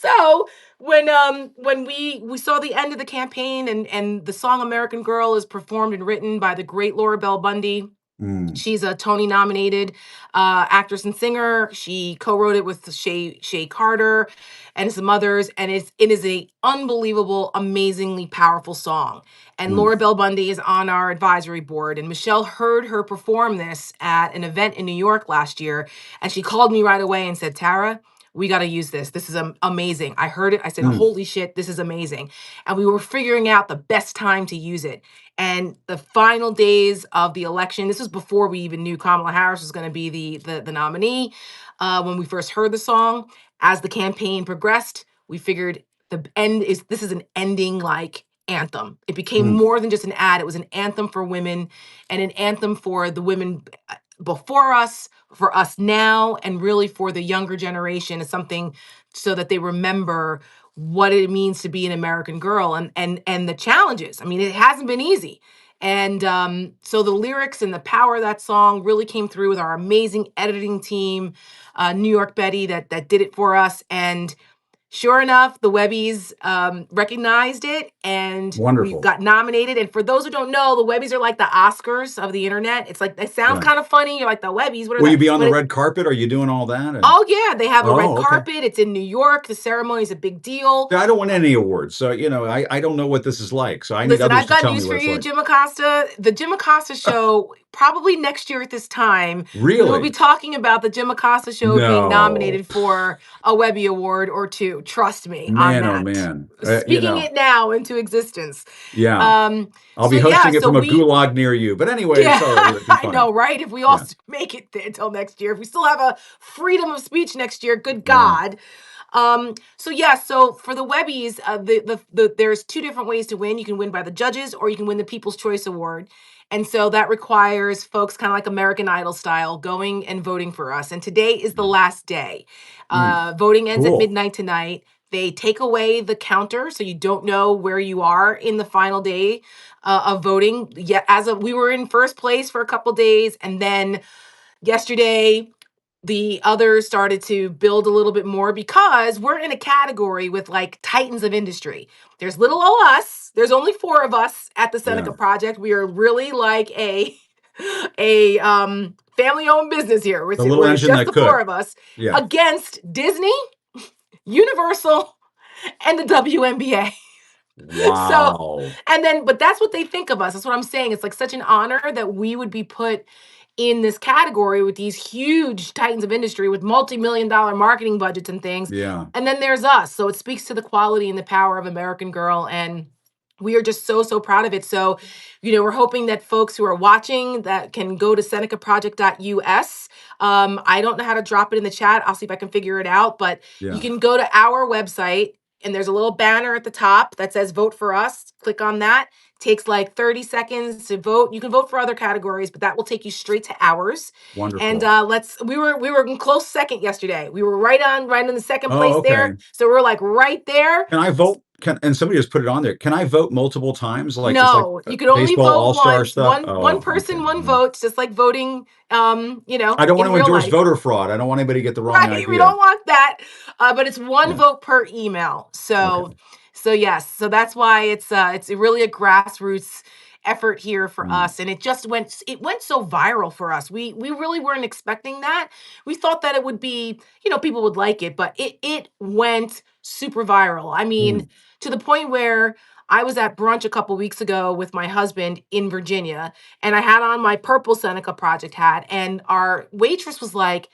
So when we saw the end of the campaign, and the song American Girl is performed and written by the great Laura Bell Bundy. Mm. She's a Tony nominated actress and singer. She co-wrote it with Shay Carter and some others, and it is a unbelievable, amazingly powerful song. And Mm. Laura Bell Bundy is on our advisory board, and Michelle heard her perform this at an event in New York last year, and she called me right away and said, Tara, we got to use this. This is amazing. I heard it. I said, Mm. holy shit, this is amazing. And we were figuring out the best time to use it. And the final days of the election, this was before we even knew Kamala Harris was going to be the nominee. When we first heard the song, as the campaign progressed, we figured this is an ending like anthem. It became Mm. more than just an ad. It was an anthem for women, and an anthem for the women before us, for us now, and really for the younger generation. Is something so that they remember what it means to be an American girl, and the challenges. I mean, it hasn't been easy. And so the lyrics and the power of that song really came through with our amazing editing team, New York Betty, that did it for us. And sure enough, the Webbies recognized it, and we Wonderful. got nominated. And for those who don't know, the Webbies are like the Oscars of the internet. It's like, it sounds Yeah. kind of funny. You're like, the Webbies, what are Will you that? be on But the red carpet? Are you doing all that? oh yeah, they have a red Oh, okay. carpet. It's in New York. The ceremony is a big deal. I don't win any awards, so I don't know what this is like. So I need Listen, others I've to got tell me news what for it's you, like. Jim Acosta. The Jim Acosta show, probably next year at this time, we will be Really? talking about the Jim Acosta show being No. nominated for a Webby Award or two. Trust me on Man, oh that. man. Speaking it now into existence. Yeah. Um, I'll so be yeah, hosting it so from a we gulag near you. But anyway, yeah, it's all right. It'll be I know, fine. right? If we all Yeah. make it there until next year, if we still have a freedom of speech next year, good Yeah. God. So yeah, so for the Webbies, there's two different ways to win. You can win by the judges, or you can win the People's Choice Award. And so that requires folks kind of like American Idol style going and voting for us. And today is the Yeah. last day. Mm. Voting ends at Cool. midnight tonight. They take away the counter, so you don't know where you are in the final day of voting. Yeah, we were in first place for a couple days, and then yesterday the others started to build a little bit more because we're in a category with like titans of industry. There's little o us. There's only four of us at the Seneca Yeah. Project. We are really like a family owned business here. The little We're engine just that the four could. of us Yeah. against Disney, Universal, and the WNBA. So, Wow. and then, but that's what they think of us. That's what I'm saying. It's like such an honor that we would be put in this category with these huge titans of industry with multi-million dollar marketing budgets and things. Yeah. And then there's us. So it speaks to the quality and the power of American Girl. And we are just so, so proud of it. So, we're hoping that folks who are watching that can go to senecaproject.us. I don't know how to drop it in the chat. I'll see if I can figure it out. But you Yeah. can go to our website and there's a little banner at the top that says vote for us. Click on that. Takes like 30 seconds to vote. You can vote for other categories, but that will take you straight to ours. And Wonderful. we were in close second yesterday. We were right in the second Oh, place there. okay. So we're like right there. Can I vote? And somebody just put it on there. Can I vote multiple times? Like just like No, you can only baseball vote all-star once. stuff? One Oh, okay. person, one Yeah. vote, just like voting I don't want in to real endorse life. voter fraud. I don't want anybody to get the wrong Right, we idea. don't want that. But it's one Yeah. vote per email. Okay. So yes, so that's why it's really a grassroots effort here for Mm. us, and it went so viral for us. We really weren't expecting that. We thought that it would be, people would like it, but it went super viral. I mean, Mm. to the point where I was at brunch a couple weeks ago with my husband in Virginia, and I had on my purple Seneca Project hat, and our waitress was like,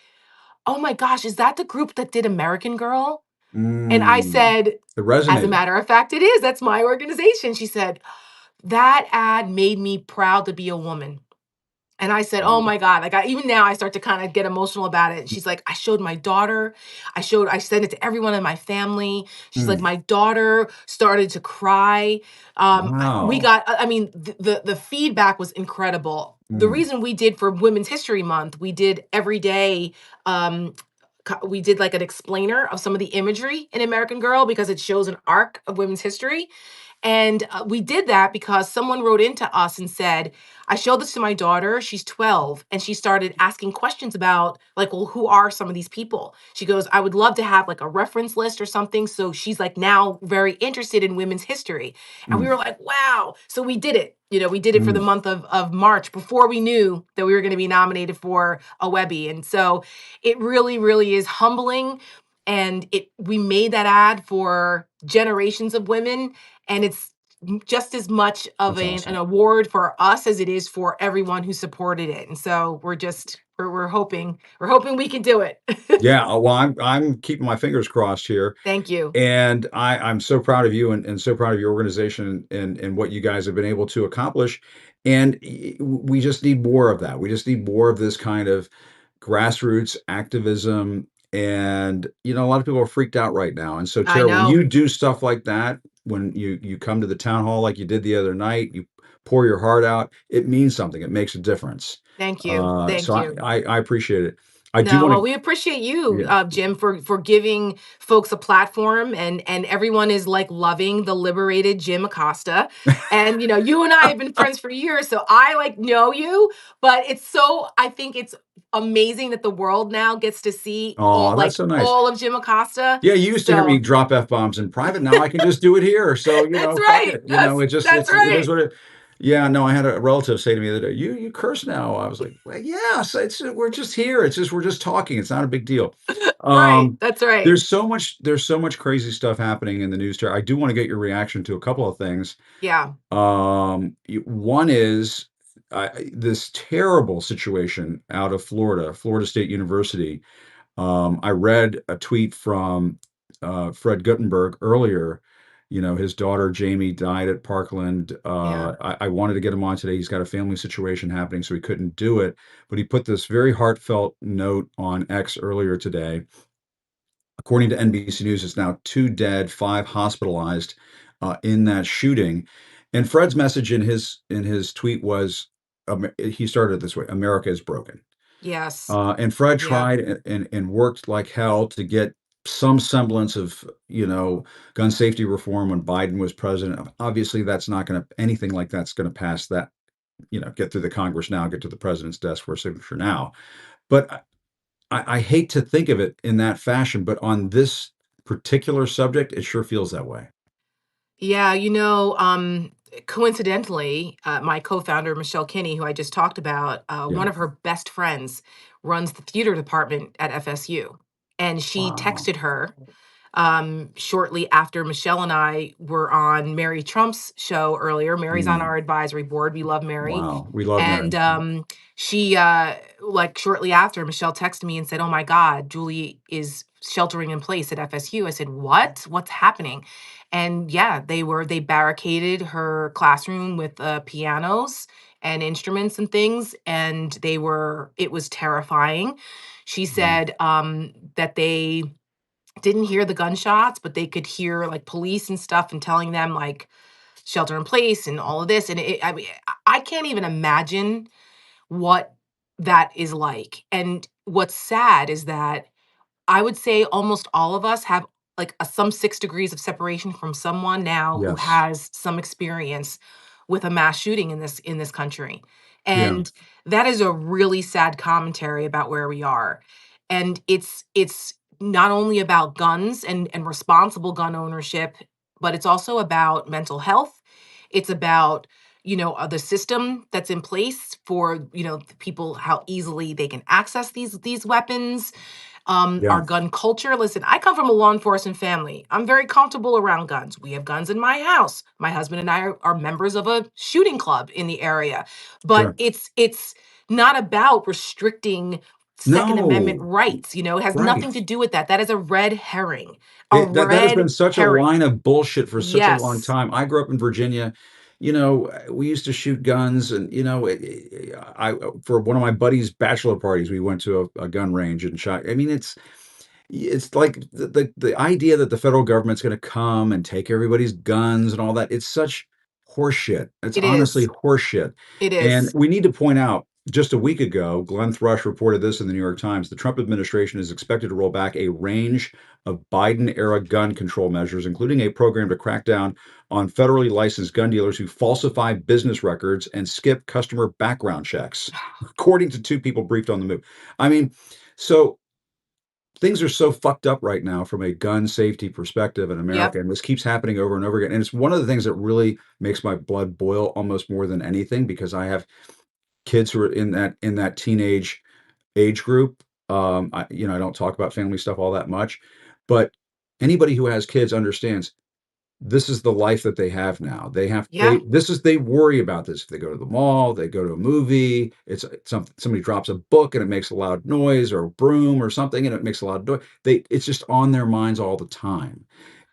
"Oh my gosh, is that the group that did American Girl?" And I Mm. said, It "As a resonated. matter of fact, it is. That's my organization." She said, "That ad made me proud to be a woman." And I said, "Oh Wow. my God." Like even now I start to kind of get emotional about it. And she's like, "I showed my daughter. I sent it to everyone in my family." She's like, Mm. "My daughter started to cry." We Wow. got, I mean, the feedback was incredible. The Mm. reason we did for Women's History Month, we did every day. We did like an explainer of some of the imagery in American Girl because it shows an arc of women's history. And we did that because someone wrote into us and said, "I showed this to my daughter. She's 12." And she started asking questions about, like, well, who are some of these people? She goes, "I would love to have like a reference list or something." So she's like now very interested in women's history. And we Mm. were like, wow. So we did it. We did it for the Mm. month of March before we knew that we were going to be nominated for a Webby. And so it really, really is humbling. And we made that ad for generations of women, and it's just as much of That's an awesome. award for us as it is for everyone who supported it. And so we're hoping we can do it. Yeah. Well, I'm keeping my fingers crossed here. Thank you. And I'm so proud of you and so proud of your organization and what you guys have been able to accomplish. And we just need more of that. We just need more of this kind of grassroots activism. And a lot of people are freaked out right now. And so, I Tara, when know. you do stuff like that, when you come to the town hall like you did the other night, you pour your heart out, it means something. It makes a difference. Thank you. So Thank I, you. I I appreciate it. I do No, want well, to, we appreciate you, yeah. Jim, for giving folks a platform, and everyone is like loving the liberated Jim Acosta. And you and I have been friends for years, so I like know you, but I think it's amazing that the world now gets to see all Oh, that's like so nice. all of Jim Acosta. Yeah, you used to hear me So drop F-bombs in private. Now I can just do it here. So, that's fuck right. it. That's that's It is right. what it. Yeah, no, I had a relative say to me the other day, you curse now. I was like, well, yeah, so we're just here. We're just talking. It's not a big deal. Right. Um, That's right. there's so much crazy stuff happening in the news here. I do want to get your reaction to a couple of things. Yeah. One is this terrible situation out of Florida State University. I read a tweet from Fred Guttenberg earlier. His daughter Jamie died at Parkland. Yeah. I wanted to get him on today. He's got a family situation happening, so he couldn't do it. But he put this very heartfelt note on X earlier today. According to NBC News, it's now two dead, five hospitalized in that shooting. And Fred's message in his tweet was, he started it this way: America is broken. Yes. And Fred Yeah. tried and worked like hell to get some semblance of, gun safety reform when Biden was president. Obviously, that's not going to, anything like that's going to pass that, get through the Congress now, get to the president's desk for a signature now. But I hate to think of it in that fashion, but on this particular subject, it sure feels that way. Yeah, coincidentally, my co-founder Michelle Kinney, who I just talked about, one Yeah. of her best friends runs the theater department at FSU, and she Wow. texted her shortly after Michelle and I were on Mary Trump's show earlier. Mary's on Mm, our advisory board. We love Mary. wow. We love And Mary. she, like, shortly after, Michelle texted me and said, "Oh my God, Julie is sheltering in place at FSU." I said, "What? What's happening?" And yeah, they barricaded her classroom with pianos and instruments and things, and it was terrifying. She Mm, said that they didn't hear the gunshots, but they could hear like police and stuff and telling them like shelter in place and all of this. And I mean, I can't even imagine what that is like. And what's sad is that I would say almost all of us have like some 6 degrees of separation from someone now who yes. has some experience with a mass shooting in this country. Yeah. And that is a really sad commentary about where we are. And it's not only about guns and responsible gun ownership, but it's also about mental health. It's about the system that's in place for the people, how easily they can access these weapons, Yeah. our gun culture. Listen, I come from a law enforcement family. I'm very comfortable around guns. We have guns in my house. My husband and I are members of a shooting club in the area. But Sure. it's not about restricting Second Amendment No. rights. It has Right. nothing to do with that. That is a red herring. A That has red been such a herring. line of bullshit for such a long Yes, time. I grew up in Virginia. We used to shoot guns, and I for one of my buddies' bachelor parties, we went to a gun range and shot. I mean, it's like the idea that the federal government's going to come and take everybody's guns and all that. It's such horseshit. It's it honestly is. horseshit. It And is. we need to point out, just a week ago, Glenn Thrush reported this in the New York Times. The Trump administration is expected to roll back a range of Biden era gun control measures, including a program to crack down on federally licensed gun dealers who falsify business records and skip customer background checks, according to two people briefed on the move. I mean, so things are so fucked up right now from a gun safety perspective in Yep. America, and this keeps happening over and over again. And it's one of the things that really makes my blood boil almost more than anything, because I have kids who are in that teenage age group. I don't talk about family stuff all that much, but anybody who has kids understands this is the life that they have now. Yeah. They worry about this. If they go to the mall, they go to a movie, somebody drops a book and it makes a loud noise, or a broom or something and it makes a loud noise. It's just on their minds all the time.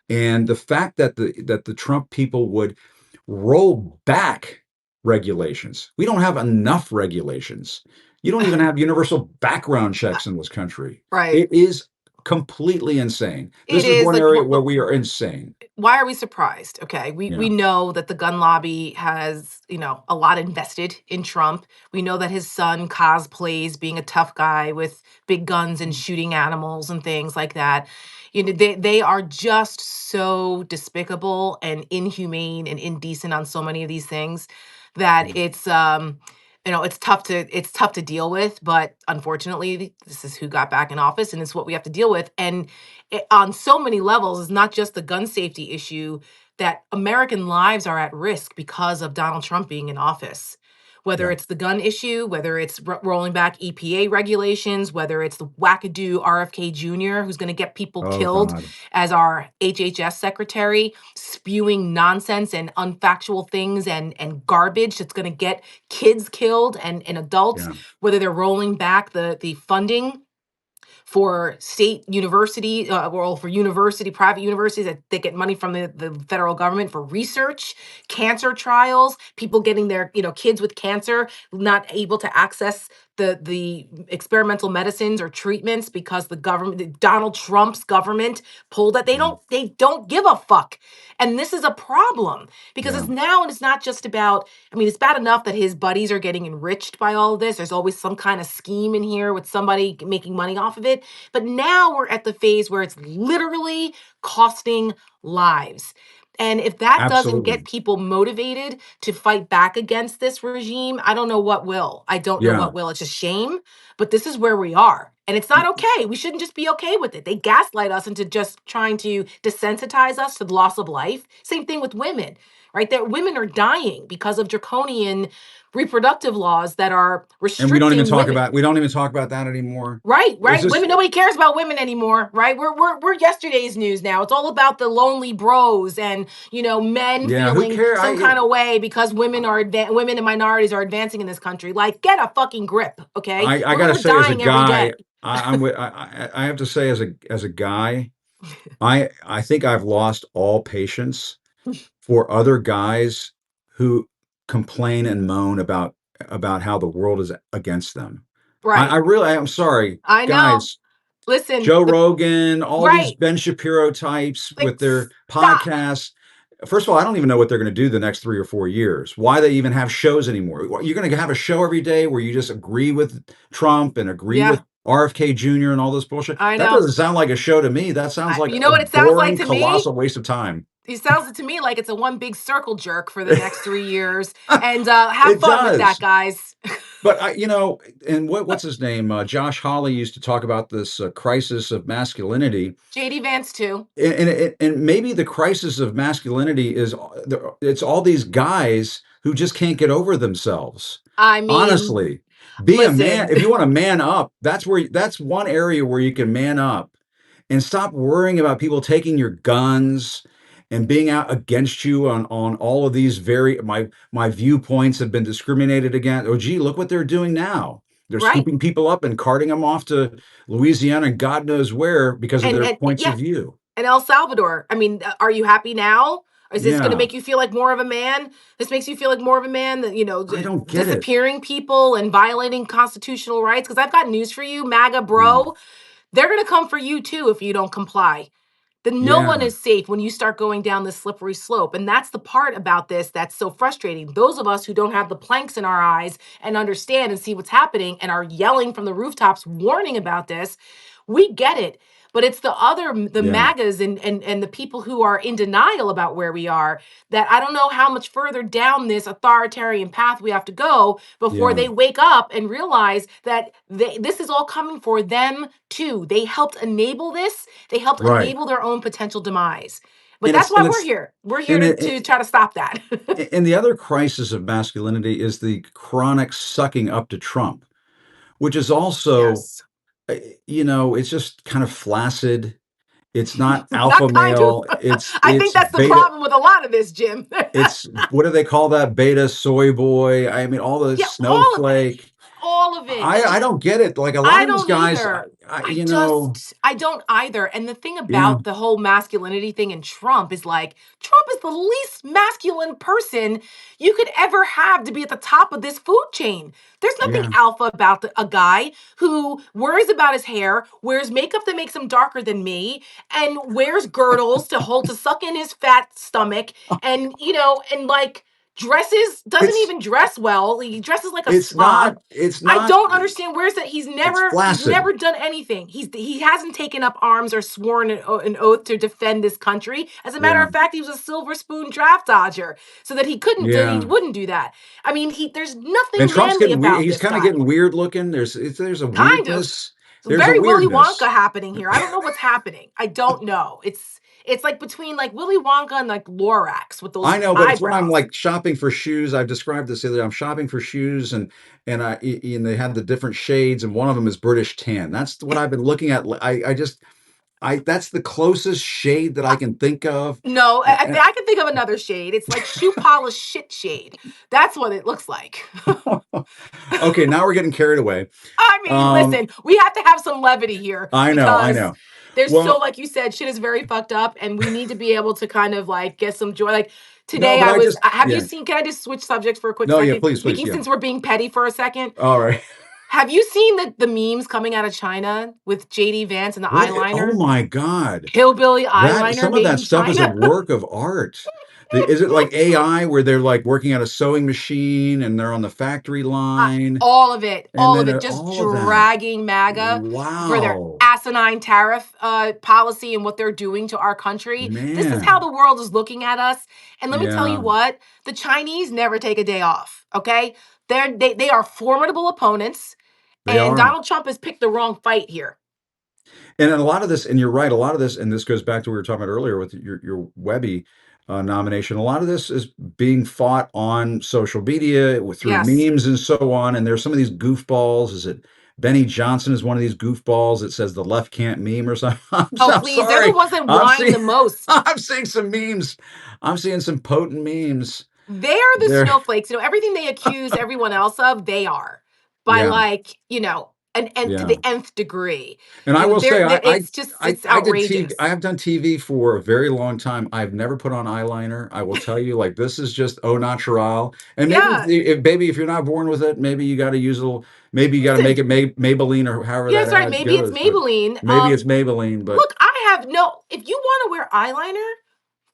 And the fact that the Trump people would roll back regulations. We don't have enough regulations. You don't even have universal background checks in this country. Right. It is completely insane. It This is is one like, area where we are insane. why are we surprised? Okay, we Yeah. know that the gun lobby has, a lot invested in Trump. We know that his son cosplays being a tough guy with big guns and shooting animals and things like that. They are just so despicable and inhumane and indecent on so many of these things that it's tough to deal with, but unfortunately this is who got back in office and it's what we have to deal with. And on so many levels, it's not just the gun safety issue, that American lives are at risk because of Donald Trump being in office. Whether Yeah. it's the gun issue, whether it's rolling back EPA regulations, whether it's the wackadoo RFK Jr., who's going to get people Oh killed God. as our HHS secretary, spewing nonsense and unfactual things and garbage that's going to get kids killed and adults, Yeah. whether they're rolling back the funding for state university, or for private universities that they get money from the federal government for research, cancer trials, people getting their, kids with cancer not able to access the experimental medicines or treatments because Donald Trump's government pulled that. Mm. They don't give a fuck. And this is a problem because Yeah. it's not just about, I mean, it's bad enough that his buddies are getting enriched by all of this. There's always some kind of scheme in here with somebody making money off of it. But now we're at the phase where it's literally costing lives. And if that doesn't get Absolutely. people motivated to fight back against this regime, I don't know what will. I don't know Yeah. what will. It's a shame, but this is where we are. And it's not okay. We shouldn't just be okay with it. They gaslight us into just trying to desensitize us to the loss of life. Same thing with women, right? That women are dying because of draconian reproductive laws that are And we don't even restricting talk women. about we don't even talk about that anymore. Right, It's right. just Women, nobody cares about women anymore, right? We're yesterday's news now. It's all about the lonely bros and men yeah, who feeling care? some kind of way because women and minorities are advancing in this country. Like, get a fucking grip, okay? I Women gotta are say as a dying every guy, day. I have to say as a guy, I think I've lost all patience for other guys who complain and moan about how the world is against them. I Right. really I'm sorry, I know. guys. Listen, Joe Rogan, all these right. Ben Shapiro types Like, with their stop. podcasts. First of all, I don't even know what they're going to do the next 3 or 4 years. Why they even have shows anymore? You're going to have a show every day where you just agree with Trump and agree with Yeah, RFK Jr. and all this bullshit. I That know. doesn't sound like a show to me. That sounds like You know a what it sounds like boring, to me? colossal waste of time. It sounds to me like it's a one big circle jerk for the next 3 years. And have It fun with that, does. guys. But and what's his name? Josh Hawley used to talk about this crisis of masculinity. JD Vance too. And maybe the crisis of masculinity is it's all these guys who just can't get over themselves. I mean, Honestly, be a man. listen. If you want to man up, that's one area where you can man up and stop worrying about people taking your guns and being out against you on all of these my viewpoints have been discriminated against. Oh, gee, look what they're doing now. They're Right. scooping people up and carting them off to Louisiana and God knows where because of their And points of yeah, view. and El Salvador. I mean, are you happy now? Is this going to Yeah, make you feel like more of a man? This makes you feel like more of a man that, I don't get it. disappearing people and violating constitutional rights? Because I've got news for you, MAGA Yeah, bro. They're going to come for you too if you don't comply. Then no one yeah, is safe when you start going down this slippery slope. And that's the part about this that's so frustrating. Those of us who don't have the planks in our eyes and understand and see what's happening and are yelling from the rooftops, warning about this, we get it. But it's the yeah. MAGAs and the people who are in denial about where we are that I don't know how much further down this authoritarian path we have to go before Yeah, they wake up and realize that this is all coming for them too. They helped enable this, they helped right. enable their own potential demise. But And that's it's why and we're it's here. We're here and to try to stop that. and the other crisis of masculinity is the chronic sucking up to Trump, which is also, Yes. it's just kind of flaccid. It's not alpha Not kind of. male. It's I think it's that's the beta. problem with a lot of this, Jim. It's what do they call that? Beta soy boy. I mean, all the Yeah, all of it. snowflake. All of it. I don't get it. Like a lot I of these don't guys, either. you know, I don't either. And the thing yeah, about the whole masculinity thing in Trump is like, Trump is the least masculine person you could ever have to be at the top of this food chain. There's nothing yeah. alpha about a guy who worries about his hair, wears makeup that makes him darker than me, and wears girdles to suck in his fat stomach, and and like doesn't It's even dress well. He dresses like a it's slob. not it's I not. don't understand where's that It's he's flaccid. never done anything. He hasn't taken up arms or sworn an oath to defend this country. As a matter Yeah, of fact, he was a silver spoon draft dodger so that he yeah. wouldn't do that. I mean, he there's And nothing Trump's manly getting weird. about He's this kind of guy. getting weird looking. There's a Kind of. weirdness. It's There's a very Willy Wonka weirdness. happening here. I don't know what's happening. I don't know. It's like between like Willy Wonka and like Lorax with those I know, but it's when I'm eyebrows. like shopping for shoes. I've described this the other day. I'm shopping for shoes, and they have the different shades, and one of them is British tan. That's what I've been looking at. I just I that's the closest shade that I can think of. No, And I can think of another shade. It's like shoe polish shit shade. That's what it looks like. okay, now we're getting carried away. I mean, Um, listen, we have to have some levity here I know, I because know. there's so, Well, like you said, shit is very fucked up, and we need to be able to kind of like get some joy. Like no, today, but I just have you yeah. seen? Can I just switch subjects for a quick No, yeah, second? please, please, Speaking yeah. since we're being petty for a second, All right. have you seen the memes coming out of China with JD Vance and the Oh eyeliner, my God. hillbilly That eyeliner some of made that in stuff is a China? work of art. Is it like AI where they're like working at a sewing machine and they're on the factory line and All of then it, just all of that? dragging MAGA for their Wow. asinine tariff policy and what they're doing to our country. This is how Man. the world is looking at us. And let me tell you Yeah, what, the Chinese never take a day off. Okay, they are formidable opponents, they and are. Donald Trump has picked the wrong fight here. And a lot of this, and you're right, a lot of this, and this goes back to what we were talking about earlier with your Webby. nomination. A lot of this is being fought on social media through Yes. memes and so on. And there's some of these goofballs. Is it Benny Johnson is one of these goofballs that says the left can't meme or something? Oh, I'm please. They're the sorry. ones that I'm whine seeing the most. I'm seeing some memes. I'm seeing some potent memes. They are the There. snowflakes. Everything they accuse everyone else of, they are by Yeah. like, and to Yeah. the nth degree. And I will say, It's just, it's I did TV. I outrageous. have done TV for a very long time. I've never put on eyeliner. I will tell you, like this is just au natural. And maybe, Yeah. maybe if you're not born with it, maybe you got to use a little. Maybe you got to make Listen, it Maybelline or however yeah, that that's right. ad Maybe it's goes. But Maybelline. maybe it's Maybelline. But Look, I have no, if you want to wear eyeliner,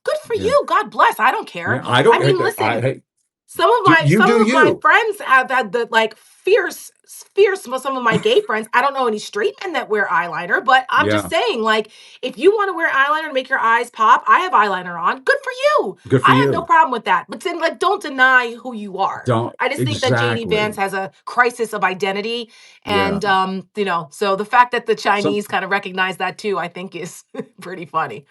good for yeah, you. God bless. I don't yeah. care. I I don't. mean, I listen, hey, some of do my you some do of my you? friends have had the like fierce some of my gay friends. I don't know any straight men that wear eyeliner, but I'm just Yeah. saying, like, if you want to wear eyeliner to make your eyes pop, I have eyeliner on. Good for you. Good for I have no you. problem with that. But then, like, don't deny who you are. Don't I just think that JD Vance exactly. has a crisis of identity. Yeah. And so the fact that the Some Chinese kind of recognize that too, I think is pretty funny.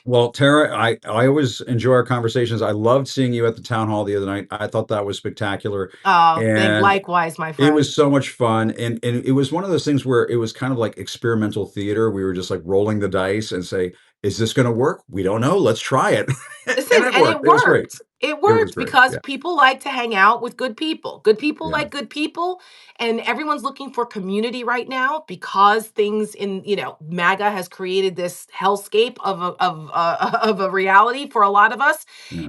Well, Tara, I always enjoy our conversations. I loved seeing you at the town hall the other night. I thought that was spectacular, Oh, thank and likewise, my it friend. was so much fun. And it was one of those things where it was kind of like experimental theater. We were just like rolling the dice and say, "Is this going to work? We don't know. Let's try it." And Listen, it and worked. it It was great. worked. It It was worked great. because Yeah, people like to hang out with good people. Good people yeah, like good people, and everyone's looking for community right now because things in, MAGA has created this hellscape of a reality for a lot of us. yeah,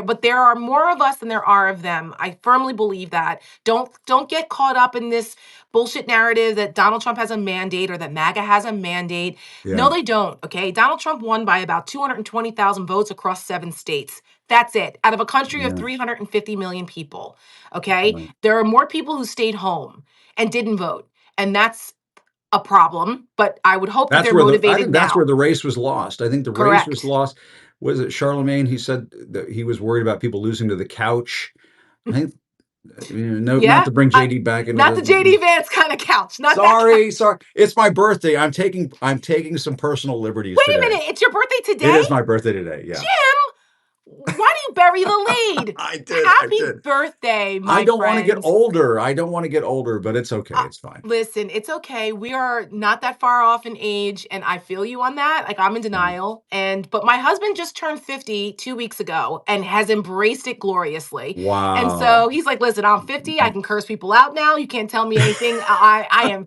But there are more of us than there are of them. I firmly believe that. Don't get caught up in this bullshit narrative that Donald Trump has a mandate or that MAGA has a mandate. No, yeah, they don't. Okay. Donald Trump won by about 220,000 votes across 7 states. That's it. Out of a country of yeah. 350 million people. Okay. Right. There are more people who stayed home and didn't vote. And that's a problem. But I would hope that That's they're where I motivated think that's where now. the race was lost. I think the race was Correct. lost. Was it Charlemagne? He said that he was worried about people losing to the couch. I think no, not Yeah. to bring JD back into Not this, the but JD Vance kind of couch. Not that couch. sorry. It's my birthday. I'm taking some personal liberties Wait a today. minute. It's your birthday It today? is my birthday today. Yeah. Jim, why do you bury the lead? I did. I Happy did. birthday, I my don't want to get friend. older. I don't want to get older, but it's okay. Uh, It's fine. Listen, it's okay. We are not that far off in age, and I feel you on that. Like I'm in Yeah. denial, but my husband just turned 50 2 weeks ago and has embraced it gloriously. And so Wow. he's like, "Listen, I'm 50. I can curse people out now. You can't tell me anything. I am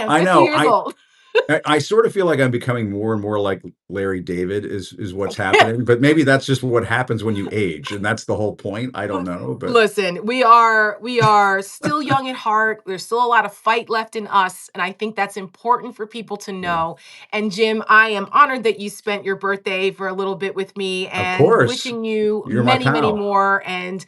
I 50 know. years old." I sort of feel like I'm becoming more and more like Larry David is what's happening, but maybe that's just what happens when you age, and that's the whole point. I don't know, but Listen, we are still young at heart. There's still a lot of fight left in us, and I think that's important for people to yeah. know. And Jim, I am honored that you spent your birthday for a little bit with me, Of and course. wishing you You're my many, many pal. more. And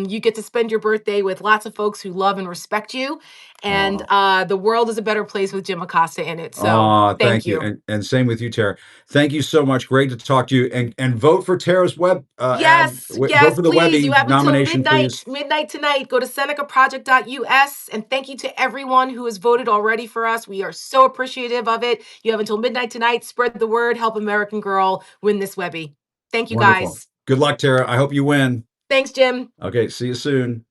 you get to spend your birthday with lots of folks who love and respect you. And Aw. the world is a better place with Jim Acosta in it. So Aw, thank thank you, you. and same with you, Tara. Thank you so much. Great to talk to you, and vote for Tara's web ad. Yes, Vote yes, for the please. You Webby have until nomination, midnight, please. midnight tonight. Go to senecaproject.us, and thank you to everyone who has voted already for us. We are so appreciative of it. You have until midnight tonight. Spread the word. Help American Girl win this Webby. Thank you Wonderful. guys. Good luck, Tara. I hope you win. Thanks, Jim. Okay, see you soon.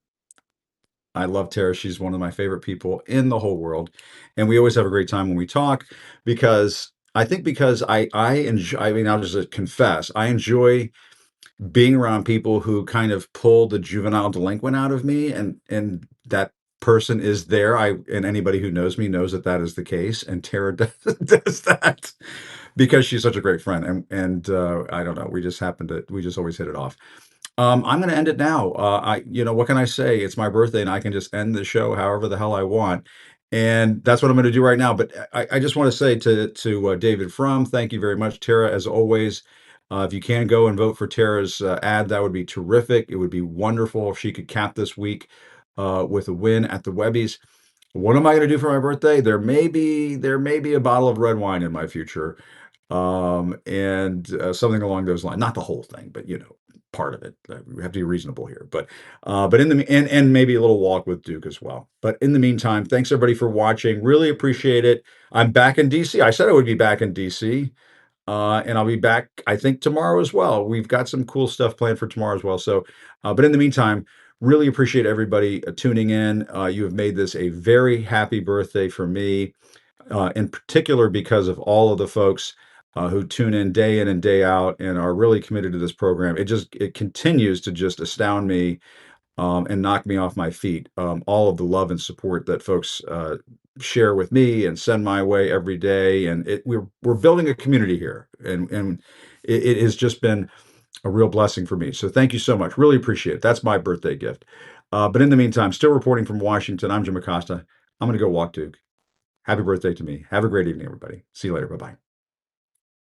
I love Tara. She's one of my favorite people in the whole world, and we always have a great time when we talk because I think because I enjoy. I mean, I'll just confess, I enjoy being around people who kind of pull the juvenile delinquent out of me, and that person is there. And anybody who knows me knows that that is the case, and Tara does that because she's such a great friend, and I don't know, we just always hit it off. I'm going to end it now. What can I say? It's my birthday, and I can just end the show however the hell I want. And that's what I'm going to do right now. But I just want to say to David Frum, thank you very much, Tara, as always. If you can go and vote for Tara's ad, that would be terrific. It would be wonderful if she could cap this week with a win at the Webbies. What am I going to do for my birthday? There may be a bottle of red wine in my future, and something along those lines. Not the whole thing, but part of it. We have to be reasonable here, but and maybe a little walk with Duke as well. But in the meantime, thanks everybody for watching. Really appreciate it. I'm back in DC. I said I would be back in DC. And I'll be back, I think, tomorrow as well. We've got some cool stuff planned for tomorrow as well. So, but in the meantime, really appreciate everybody tuning in. You have made this a very happy birthday for me, in particular because of all of the folks who tune in and day out and are really committed to this program. It continues to just astound me, and knock me off my feet. All of the love and support that folks share with me and send my way every day, and we're building a community here, and it has just been a real blessing for me. So thank you so much. Really appreciate it. That's my birthday gift. But in the meantime, still reporting from Washington, I'm Jim Acosta. I'm going to go walk Duke. Happy birthday to me. Have a great evening, everybody. See you later. Bye bye.